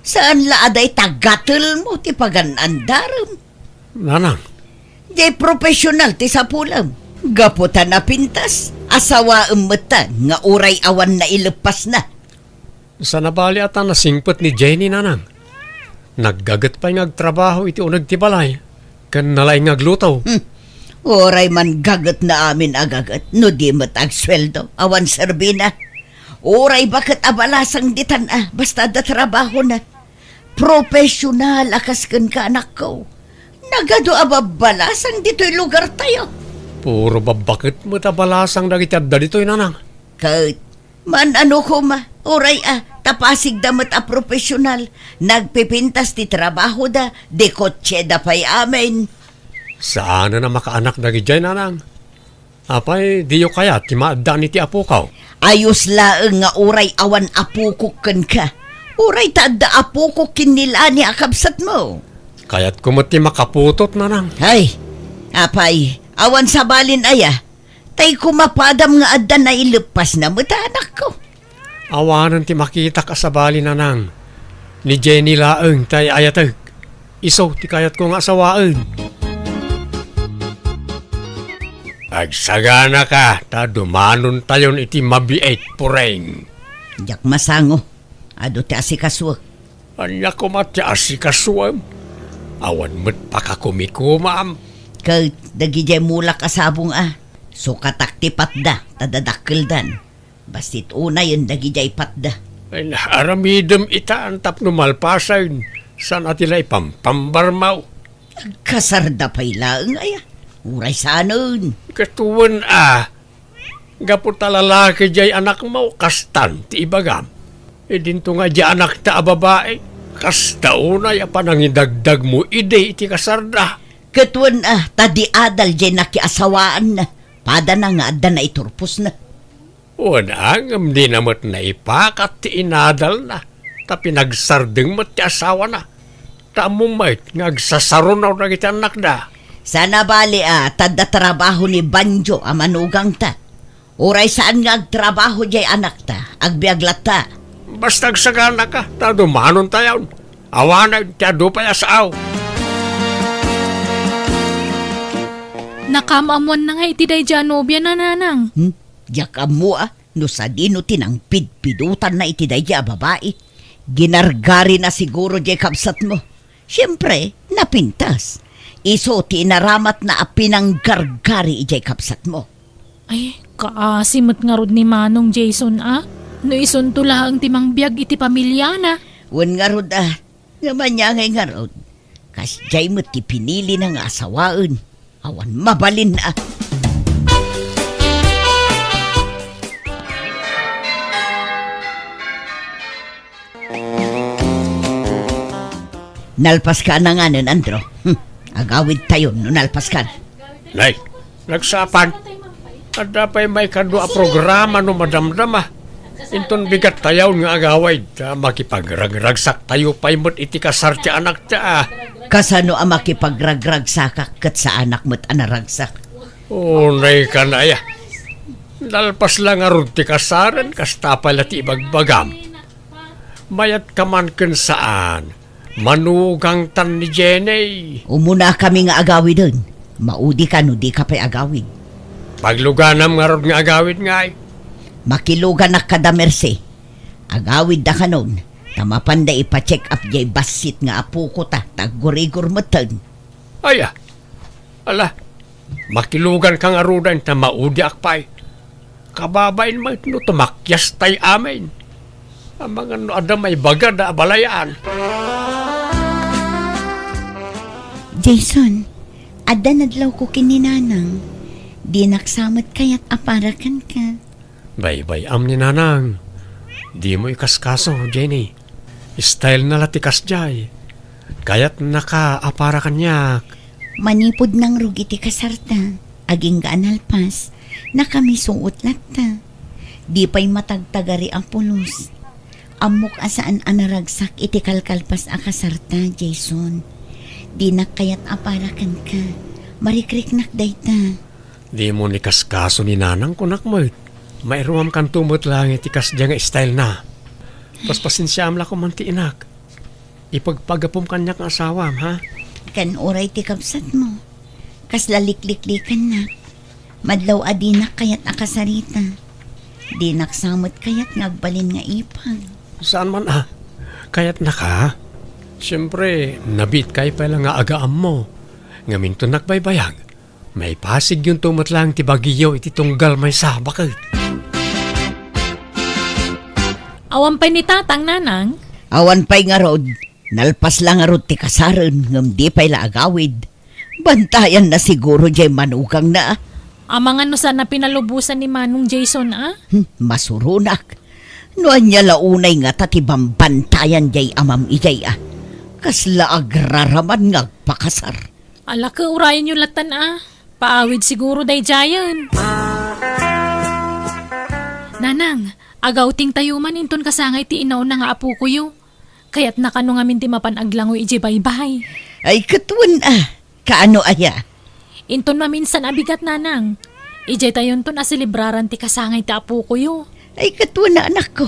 Saan laaday tagatil mo ti paganandaram. Nanang. Di profesional ti sapulam. Gaputan na pintas. Asawa umutan nga uray awan na ilepas na. Sa nabali ata nasingpot ni Jenny nanang. Naggagat pa'y ngagtrabaho iti unag ti balay. Kan nalay ngaglutaw. Oray man gagat na amin agagat. No di matag sweldo. Awan serbina. Oray bakit abalasang ditan basta da trabaho na. Profesional akas kan ka anak ko. Nagado ababalasang dito'y lugar tayo. Puro babakit mo tabalasang nagitadda dito'y nanang. Kahit man ko oray tapasig damat profesional. Nagpipintas ti trabaho da, de kotse da pa'y amin. Saan na makaanak na gijay nanang? Apay, diyo kaya, timaadda ni ti apo ka. Ayos laeng nga uray awan apukukken ka. Uray taadda apukukin nila ni akabsat mo. Kaya't kumati makaputot na nang. Hay, apay, awan sa balin aya. Tay kumapadam nga adda na ilupas na mutanak ko. Awanan ti makita ka sa bali na nang. Ni Jenny laeng tay ayatag. Iso ti kayat ko nga asawaan. Agsagana ka, ta dumanon tayon iti mabiait pureng. Jak masango, ado ti asikaswag. Anya ko mati asikaswam. Awan mo't pakakumikumam. Kag dagijay mulak asabong So katakti patda, tadadakkeldan. Bastit una yun dagijay patda. Ay aramidem ita ang tapno malpasan. San atila ipampambarmaw. Kasarda pa'y laeng aya. Uray sanon. Katuwan Gapot talalaki jay anak mo, kastan ti ibagam. E dinto nga jay anak ta babae. Kasta unay panangidagdag mo ide iti kasarda. Katuan tadi adal jay nakiasawaan na. Pada na nga adda na iturpos na. Unang di namot na ipakat ti inadal na. Ta pinagsardeng mo ti asawa na. Ta mumait nga agsasarunaw na iti anak na. Sana bali tadda trabaho ni Banjo manugang ta. Uray saan nga agtrabaho jay anak ta, agbiaglat ta. Basta agsagana ka, ta dumanon tayon. Awanag ti adu pa yasaw. Nakamamuan na nga iti day janobya na nanang. Diyak mo no sa dino tinang pidpidutan na iti daya babae. Ginargari na siguro jay kapsat mo. Siyempre, napintas. Iso ti inaramat na apinang gargari ijay kapsat mo. Ay, kaasimot nga rod ni Manong Jason No isuntula ang timang biyag iti pamilya na. Wan nga rod Naman niya nga rod. Kas jay mo ti pinili na nga asawaan. Awan mabalin na. Nalpas ka na nga nun, Andro. Agawid tayo no nalpas ka. Nay, nagsapan. Ada pa'y may kadua programa no madamdama. Inton bigat tayaw nga agaway. Makipagragragsak tayo pa'y mo't iti kasar ti anak ta. Kasano ang makipagragrag sakak kat sa anak mo't anaragsak? Unay ka na ya. Nalpas lang arun ti kasaran, kasta pala ti ibagbagam. Mayat ka man kun saan. Manugang tan ni Jenny. Umuna kami nga agawid dun. Maudi ka no di ka pa'y agawid. Pagluganam nga ron nga agawid nga ay. Makilugan na kada merse. Agawid da ka nun. Tamapanda ipa-check up jay basit nga apo ko ta. Taggurigur matan. Aya. Ala. Makilugan kang arudan ta maudi akpay. Kababain mo no tumakyas tay amin. Ang mga no ada may baga da abalayaan. Jason, ada nadlaw ko kininanang. Di naksamot kaya't aparakan ka. Bay-bay am ni nanang. Di mo ikaskaso, Jenny. Style na latikas jay. Kaya't naka-apara kanyak. Manipod ng rugi ti kasarta. Aging gaanalpas. Nakamisuot latta. Di pa'y matagtagari ang pulos. Amok asaan anaragsak iti kalkalpas a kasarta, Jason. Di nakayat aparakan ka. Marikriknak dayta. Di mo ni kaskaso ni nanang kunak mo. Mayroam kan tumot lang itikas dya nga style na. Paspasinsyam la ko man ti inak. Ipagpagapom kanyak ang asawam, ha? Kan oray ti kapsat mo. Kas lalikliklikan na. Madlaw adinak kayat akasarita. Di naksamot kayat ngagbalin nga ipag. Saan man Kaya't naka. Siyempre, nabit kay pala nga agaam mo. Ngamin to nakbaybayag. May pasig yung tumot lang ti bagiyaw iti tunggal may sabakit. Awan pa ni tatang nanang. Awan pa'y nga rod. Nalpas lang nga rod ti kasaran. Ngam di pa'y la agawid. Bantayan na siguro jay manugang na. Amang ano sana pinalubusan ni Manong Jason Masurunak. Noan niya launay nga tatibambantayan jay amam ijay Kasla agraraman ngagpakasar. Ala ka urayan yung latan Paawid siguro day jayan. Nanang, agaw ting tayo man inton kasangay ti inaw na nga apo ko yo. Kaya't nakano nga minti mapanaglangoy iji baybay. Ay katwan kaano aya? Inton maminsan abigat nanang. Ije tayon to na silibraran ti kasangay ti apo ko yo. Ay katwan na anak ko.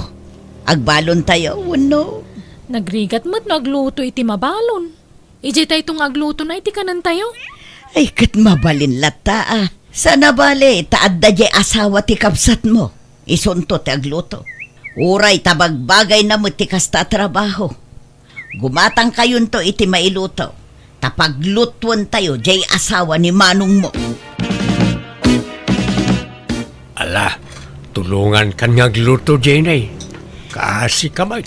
Agbalon tayo, wano? Nagrigat mo't nagluto iti mabalon. Ije tayo itong agluto na iti kanan tayo. Ay kat mabalin lata Sana bale, taad da jay asawa ti kapsat mo. Isunto ti agluto. Uray tabagbagay na mo ti kasta trabaho. Gumatang kayon to iti mailuto. Tapaglutuan tayo jay asawa ni manong mo. Ala, tulungan kan nga gluto, Jenny. Kasi kamay.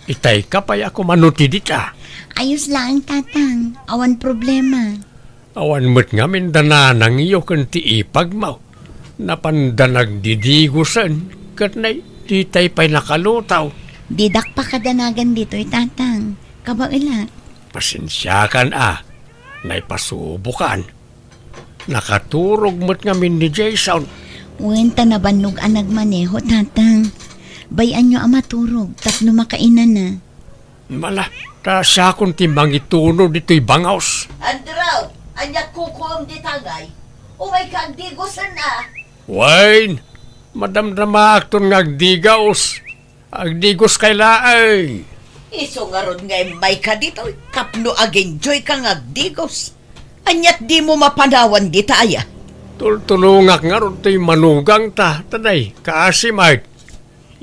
Itay ka pa ako manuti dita. Ayos lang, tatang. Awan problema. Awan mo't nga mindananang iyo kan ti ipagmaw. Napandanag didigusan. Katnay, ditay pa'y nakalutaw. Didak pa kadanagan dito, tatang. Kabaila. Pasensyakan naipasubukan. Nakaturog mo't nga min ni Jason. Uwenta na banlog ang nagmaneho, tatang. Bayan nyo ang maturog, tapno makainan na. Mala, siya kung timbang ituno dito'y bangaws. Andraw, anyak kukuam di tagay. Umay kang digusan Wayne, madamdama akton nga agdigaos. Agdigos kay laay. Iso nga ron nga may ka dito. Kapno ag-enjoy kang agdigos. Anyat di mo mapanawan di taaya. Tultulungak nga ron to'y manugang ta. Tanay, kaasimay.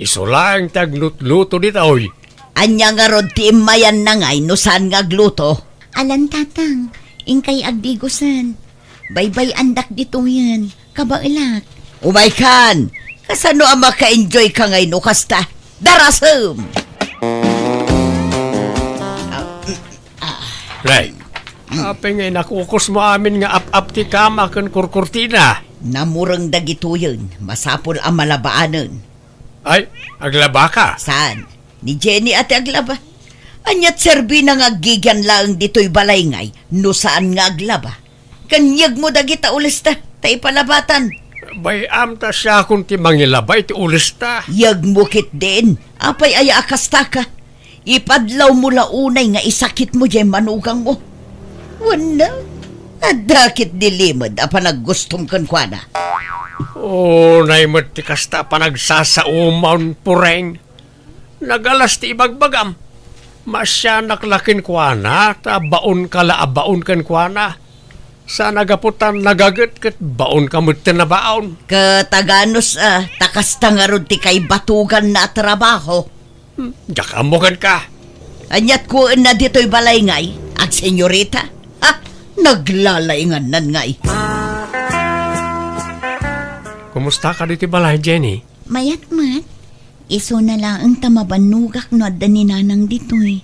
Iso lang taglutluto dito, oy. Anya nga ron ti imayan na ngay no saan nga gluto. Alan, tatang. Ingkay agdigusan. Baybay andak dito yan. Kabailak. Umay kan. Kasano ang maka-enjoy ka ngay no kasta. Darasam! Right. Apay ngay nakukos mo amin nga ap-ap ti kama kan kurkurtina. Namurang dagito yun. Masapol ang malabaanan. Ay, aglaba ka. Saan? Ni Jenny at aglaba. Anyat serbi na nga gigyan lang dito'y balay ngay. No saan nga aglaba. Kanyag mo dagita ulis ta. Tay palabatan. Bay amta siya kung ti mangilabay ti ulis ta. Yag mukit din. Apay aya akasta ka. Ipadlaw mo launay nga isakit mo dyan manugang mo. Wala. Adakit dilimad apa naggustom kan kwa na. Naimot ti kasta pa nagsasaumaw pureng. Nagalas ti ibagbagam. Masya naklakin kwa na, ta baon baon kan kwa na. Sa nagaputan nagagat kat baon kamot na baon. Kataganos takasta nga ron ti kay batugan na trabaho. Jakamugan ka. Anyat ko na dito'y balay ngay, at senyorita, naglalaingan nan ngay. Kumusta ka dito balay, Jenny? Mayat-mat. Iso na lang ang tamabanugak no adda ni nanang dito eh.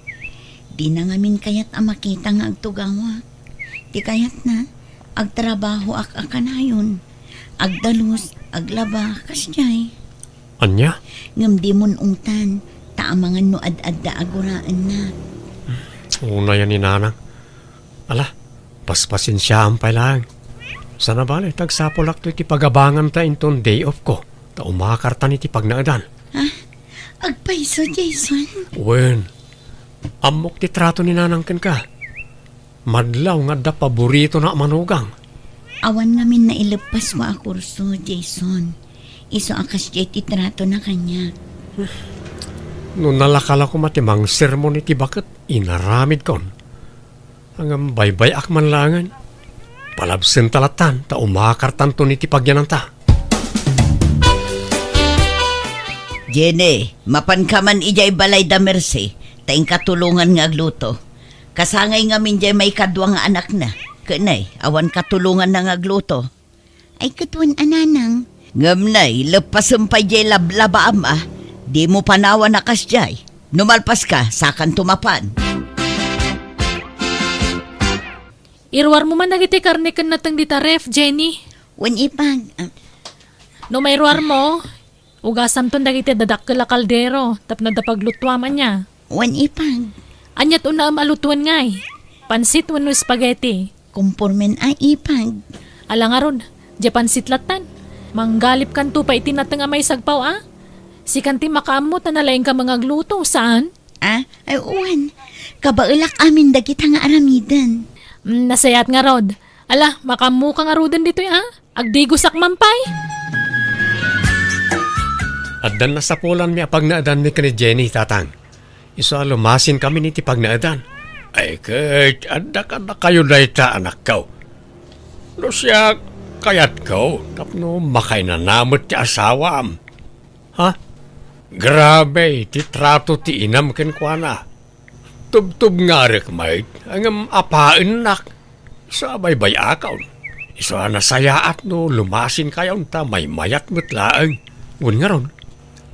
Di na ngamin kayat ang makita nga agtugawa. Di kayat na, agtrabaho akanayon. Agdalus, aglaba, kasyay. Anya? Ngam di mon ungtan, taamangan no ad-adda aguraan na. Una yan ni nanang. Ala, paspasin siya ang pailang. Sana bali, tagsapolak to iti pagabangan ta inton day off ko. Ta umakartan iti pagnaadan. Ha? Agpaiso, Jason? Wen, amok ti trato ni nanang ken ka. Madlaw nga da paborito na manugang. Awan ngamin na ilepas mo a kurso, Jason. Iso akas ti trato na kanya. Nung nalakala ko matimang sermon iti bakit, inaramid kon. Hanggang baybay akman langan. Palabsin talatan, ta umakartan to niti pagyanan ta. Jenny, mapankaman ijay balay da mercy, taing katulungan nga agluto. Kasangay nga min jay may kadwa nga anak na. Kanay, awan katulungan na nga agluto. Ay katwan ananang. Ngamnay, lepasem pa jay lablaba ama. Di mo panawa na kasjay. Numalpas ka, sakan tumapan. Irwar mo man nagiti karne kan natang dita ref, Jenny. Wan ipag. No may irwar mo, ugasam ton dagiti dadakkel a kaldero, tapno da paglutwa man niya. Wan ipag. Anyat una am alutuan ngay. Pansit wenno spaghetti. Kumpormen ay ipag. Alangaron, di pansit latan. Manggalip kan to pa itinat nga may sagpaw Si kanti makaamot na nalaing ka mga gluto, saan? Ay uwan. Kabailak amin dagit nga aramidan. Nasayat nga rod. Ala, makamu ka nga rodan dito Agdigo sakmampay. Addan na sa pulan mi apag naadan mi kani Jenny, tatang. Iso lumasin kami ni ti pag naadan. Ay, kahit adda ka na kayo dayta anak ko. No siya, kayat ko, tapno makay na namot ti asawam. Ha? Grabe, ti trato ti inam ken kwa na. Tub-tub nga rek, mate, ang apain nak. Sabay bay akaw. Iso na sayaat no, lumasin kayo ta may mayat mutlaang. Ngun nga ron,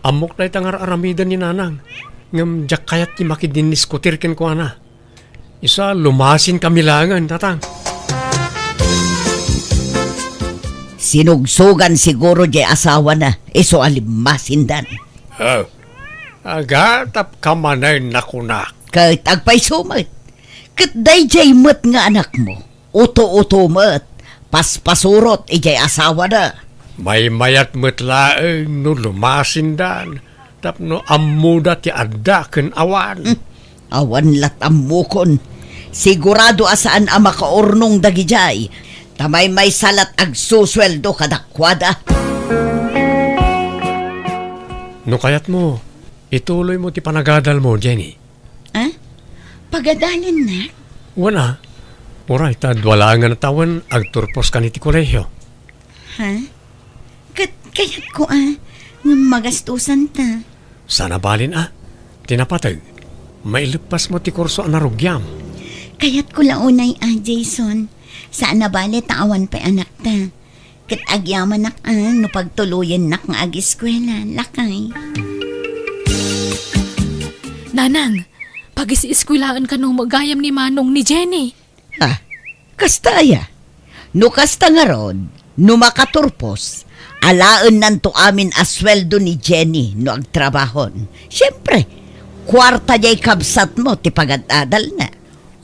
amok na itangar aramidan ni nanang. Ngam jak kayat ti makidinis kutir ken kwa na. Isa lumasin kami langan, tatang. Sinugsugan siguro jay asawa na. Iso alimasin dan. Oh, agatap ka manay nakunak. Kahit agpay sumat. Katday jay mat nga anak mo. Uto-uto mat. Paspasurot ijay asawa na. May mayat mutlaang no lumasin dan. Tapno amuda ti adda ken awan. Awan lat amukon. Sigurado asaan ang makaurnong dagijay. Tamay may salat ag susweldo kadakwada. No kayat mo, ituloy mo ti panagadal mo, Jenny. Pagadalin na. Wala. Muray, wala nga natawan ag turpos ka ni ti kolehyo. Ha? Kayat ko nga magastusan ta. Sana balin tinapatag. Mailupas mo ti kurso narugyam. Kayat ko launay Jason. Saan na bali tawan pa anak ta. Kat agyaman nak no pagtuluyan nak nga ag-eskwela. Lakay. Nanang, pag-isi-eskwilaan ka nung magayam ni Manong ni Jenny. Kastaya. No kasta nga rod, no makaturpos, alaan nanto amin asweldo ni Jenny no agtrabahon. Siyempre, kwarta jay kabsat mo ti pagadadal na.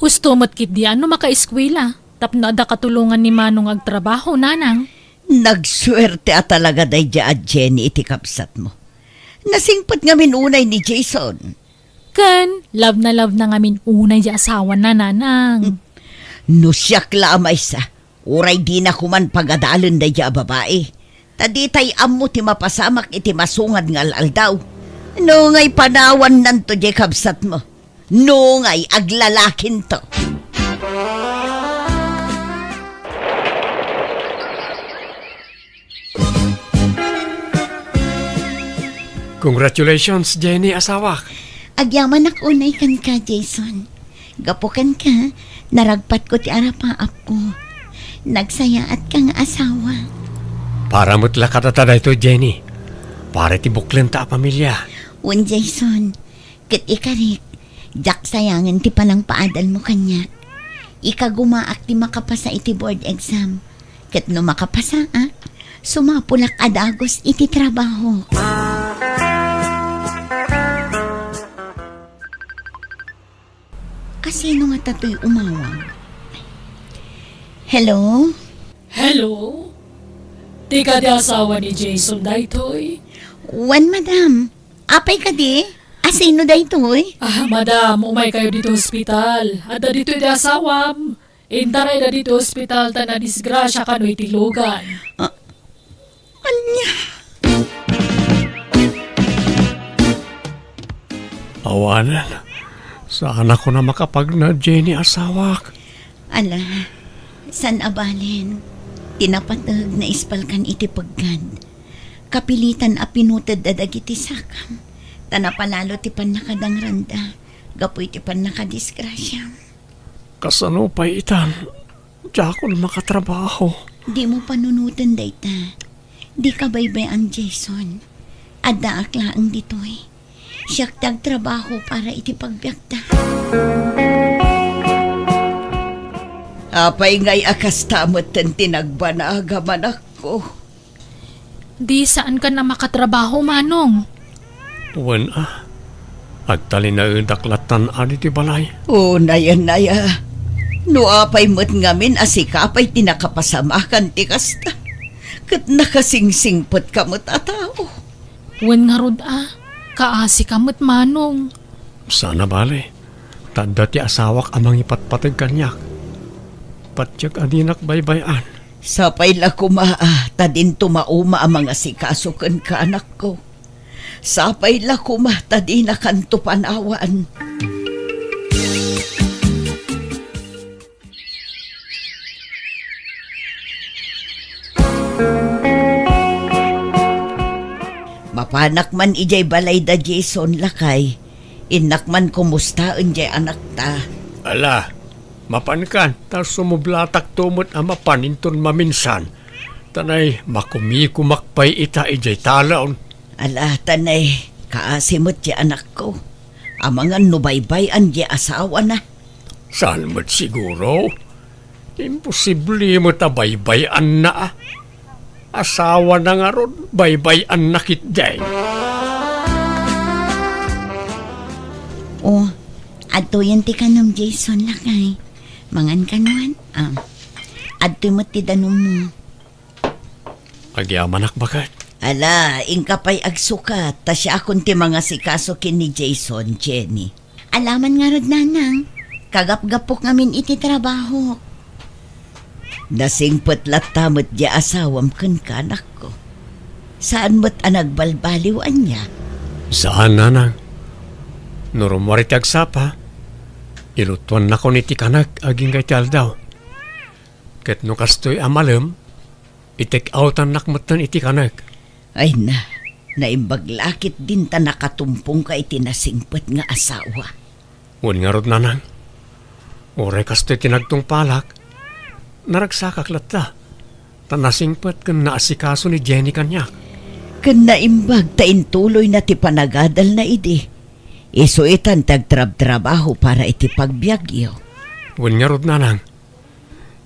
Husto mo't kit diyan no maka-eskwela. Tapno ada katulungan ni Manong agtrabaho, nanang. Nagswerte talaga day dya Jenny iti kabsat mo. Nasingpat ngamin unay ni Jason. Ken, love na ngamin unay di asawa na, nanang. No siyak lamay sa, uray di na kuman pagadalon day dya babae. Taditay ammo ti mapasamak iti masungad nga aldaw. No ngay panawan nanto di kabsat mo. No ngay aglalakin to. Congratulations, Jenny, asawak. Agyaman nak unay kan ka, Jason. Gapukan ka, naragpat ko ti arapaap ko. Nagsayaat ka nga asawa. Para mutla katatada ito, Jenny. Para ti buklen ta pamilya. Un Jason, kat ikarik, jak sayangan ti palang paadal mo kanya. Ika gumaak ti makapasa iti board exam. Kat no makapasa, sumapulak adagos iti trabaho. Kasino nga tato'y umawag? Hello? Hello? Di ka di asawa ni Jason daytoy? Wan, madam. Apay ka di? Asino daytoy? Madam, umay kayo dito ospital. Ada dito di asawam. Intaray na dito ospital ta na disgrasya ka no itilugan. Anya? Awanan. Sana ko na makapag na Jenny asawak. Ala, san abalin? Tinapatag na ispalkan iti paggan. Kapilitan a pinutad dadag iti sakam. Tanapalalo ti pan nakadang randa. Gapoy ti pan nakadisgrasya. Kasano pa itan? Diya ko na makatrabaho. Di mo panunutan dayta. Di ka baybay ang Jason. Adda aklaang ditoy. Siyak tagtrabaho para iti pagbiakta. Apay ngay akas tamot ten tinagbanagaman ako. Di saan ka na makatrabaho, Manong? Tuwan agtali na daklatan ani ti balay. O naya. No apay mo't ngamin asikapay tinakapasamakan ti kasta. Kat nakasingsingpot ka mo't atao. Wen nga rod kaasi kamot manong. Sana bale. Tanda ti asawak amang ipatpatag kanyak. Patyag adinak baybayan. Sapay la kumaa, tadin tumauma ang mga sikasukan ka anak ko. Sapay la kuma, tadin na kanto panawaan. Mapanak man ijay balay da Jason lakay. Inak man kumustaan jay anak ta. Ala, mapankan, tas sumublatak tumot ang mapaninton maminsan. Tanay, makumikumakpay ita ijay talaon. Ala, tanay, kaasimot jay anak ko. Amangan nubaybayan jay asawa na. Saan mo't siguro? Imposible mo tabaybayan na ah. Asawa na nga ron, baybayan na kitday. O, adto yan ti kanom Jason lakay. Mangan kanuan. Adto mo ti danom mo. Agyamanak bakat. Ala, ingkapay agsukat, ta siya akong ti mga sikaso kin ni Jason, Jenny. Alaman nga rod nanang. Kagap-gapok ngamin iti trabaho. Nasingpot latamot di asawam kun kanak ko. Saan mo't anagbalbaliwan niya? Saan nanang? Nurumwarit agsapa. Ilutuan na ko ni ti kanak aging kay daw. Ket no kastoy amalem, itek outan nakmatan iti kanak. Ay na, naimbaglakit din ta nakatumpong ka iti nasingpot nga asawa. Wan nga rod nanang. Oray kastoy tinagtong palak. Naragsakak latta. Tanasingpot kan naasikaso ni Jenny kanyak. Kun naimbag ta intuloy na ti panagadal na idi. Isuitan tagtrab-trabaho para iti pagbiagyo. Wan nga rod nanang.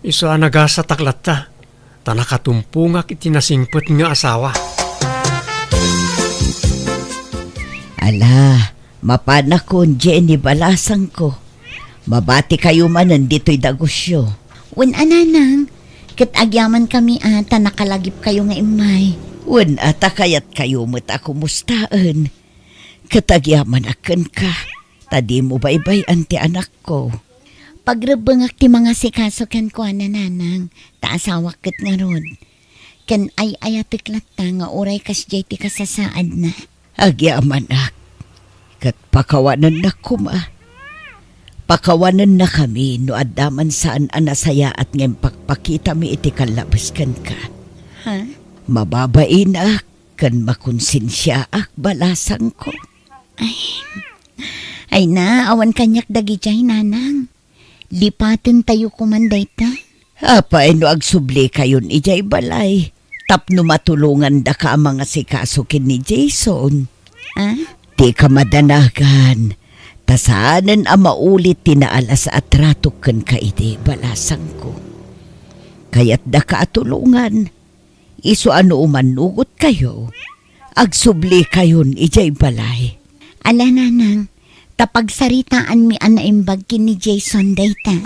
Iso anagasa taklatta. Tanakatumpungak iti nasingpot nga asawa. Ala, mapanakon Jenny balasang ko. Mabati kayo man nandito'y dagusyo. Wen ananang. Kat agyaman kami ata nakalagip kayo nga imay. Wen ata kayat kayo mo't ako mustaan. Katagyaman aken ka. Tadi mo baybay anti anak ko. Pagrebengak ti mga sikaso ken ko nanang. Taasawak ket nga rod. Ken ay ayatiklat ta nga oray kas jay ti kasasaad na. Agyaman ak. Kat pakawanan na kuma. Pakawanan na kami no adaman saan anasaya at ngayon pagpakita mi iti kalabaskan ka. Ha? Mababain ak, kan makonsensya ak balasang ko. Ay na, awan kanyak dagi jay nanang. Lipatin tayo kumanday ta. Apay no agsubli kayon ijay balay. Tapno matulungan da ka ang mga sikasukin ni Jason. Ha? Di ka madanagan. Tasanan ang maulit tinaalas at ratukan ka iti balasang ko. Kaya't da ka atulungan. Iso ano umanugot kayo. Agsubli kayon ijay balay. Ala nanang, tapagsaritaan mi anaimbag kin ni Jason dayta.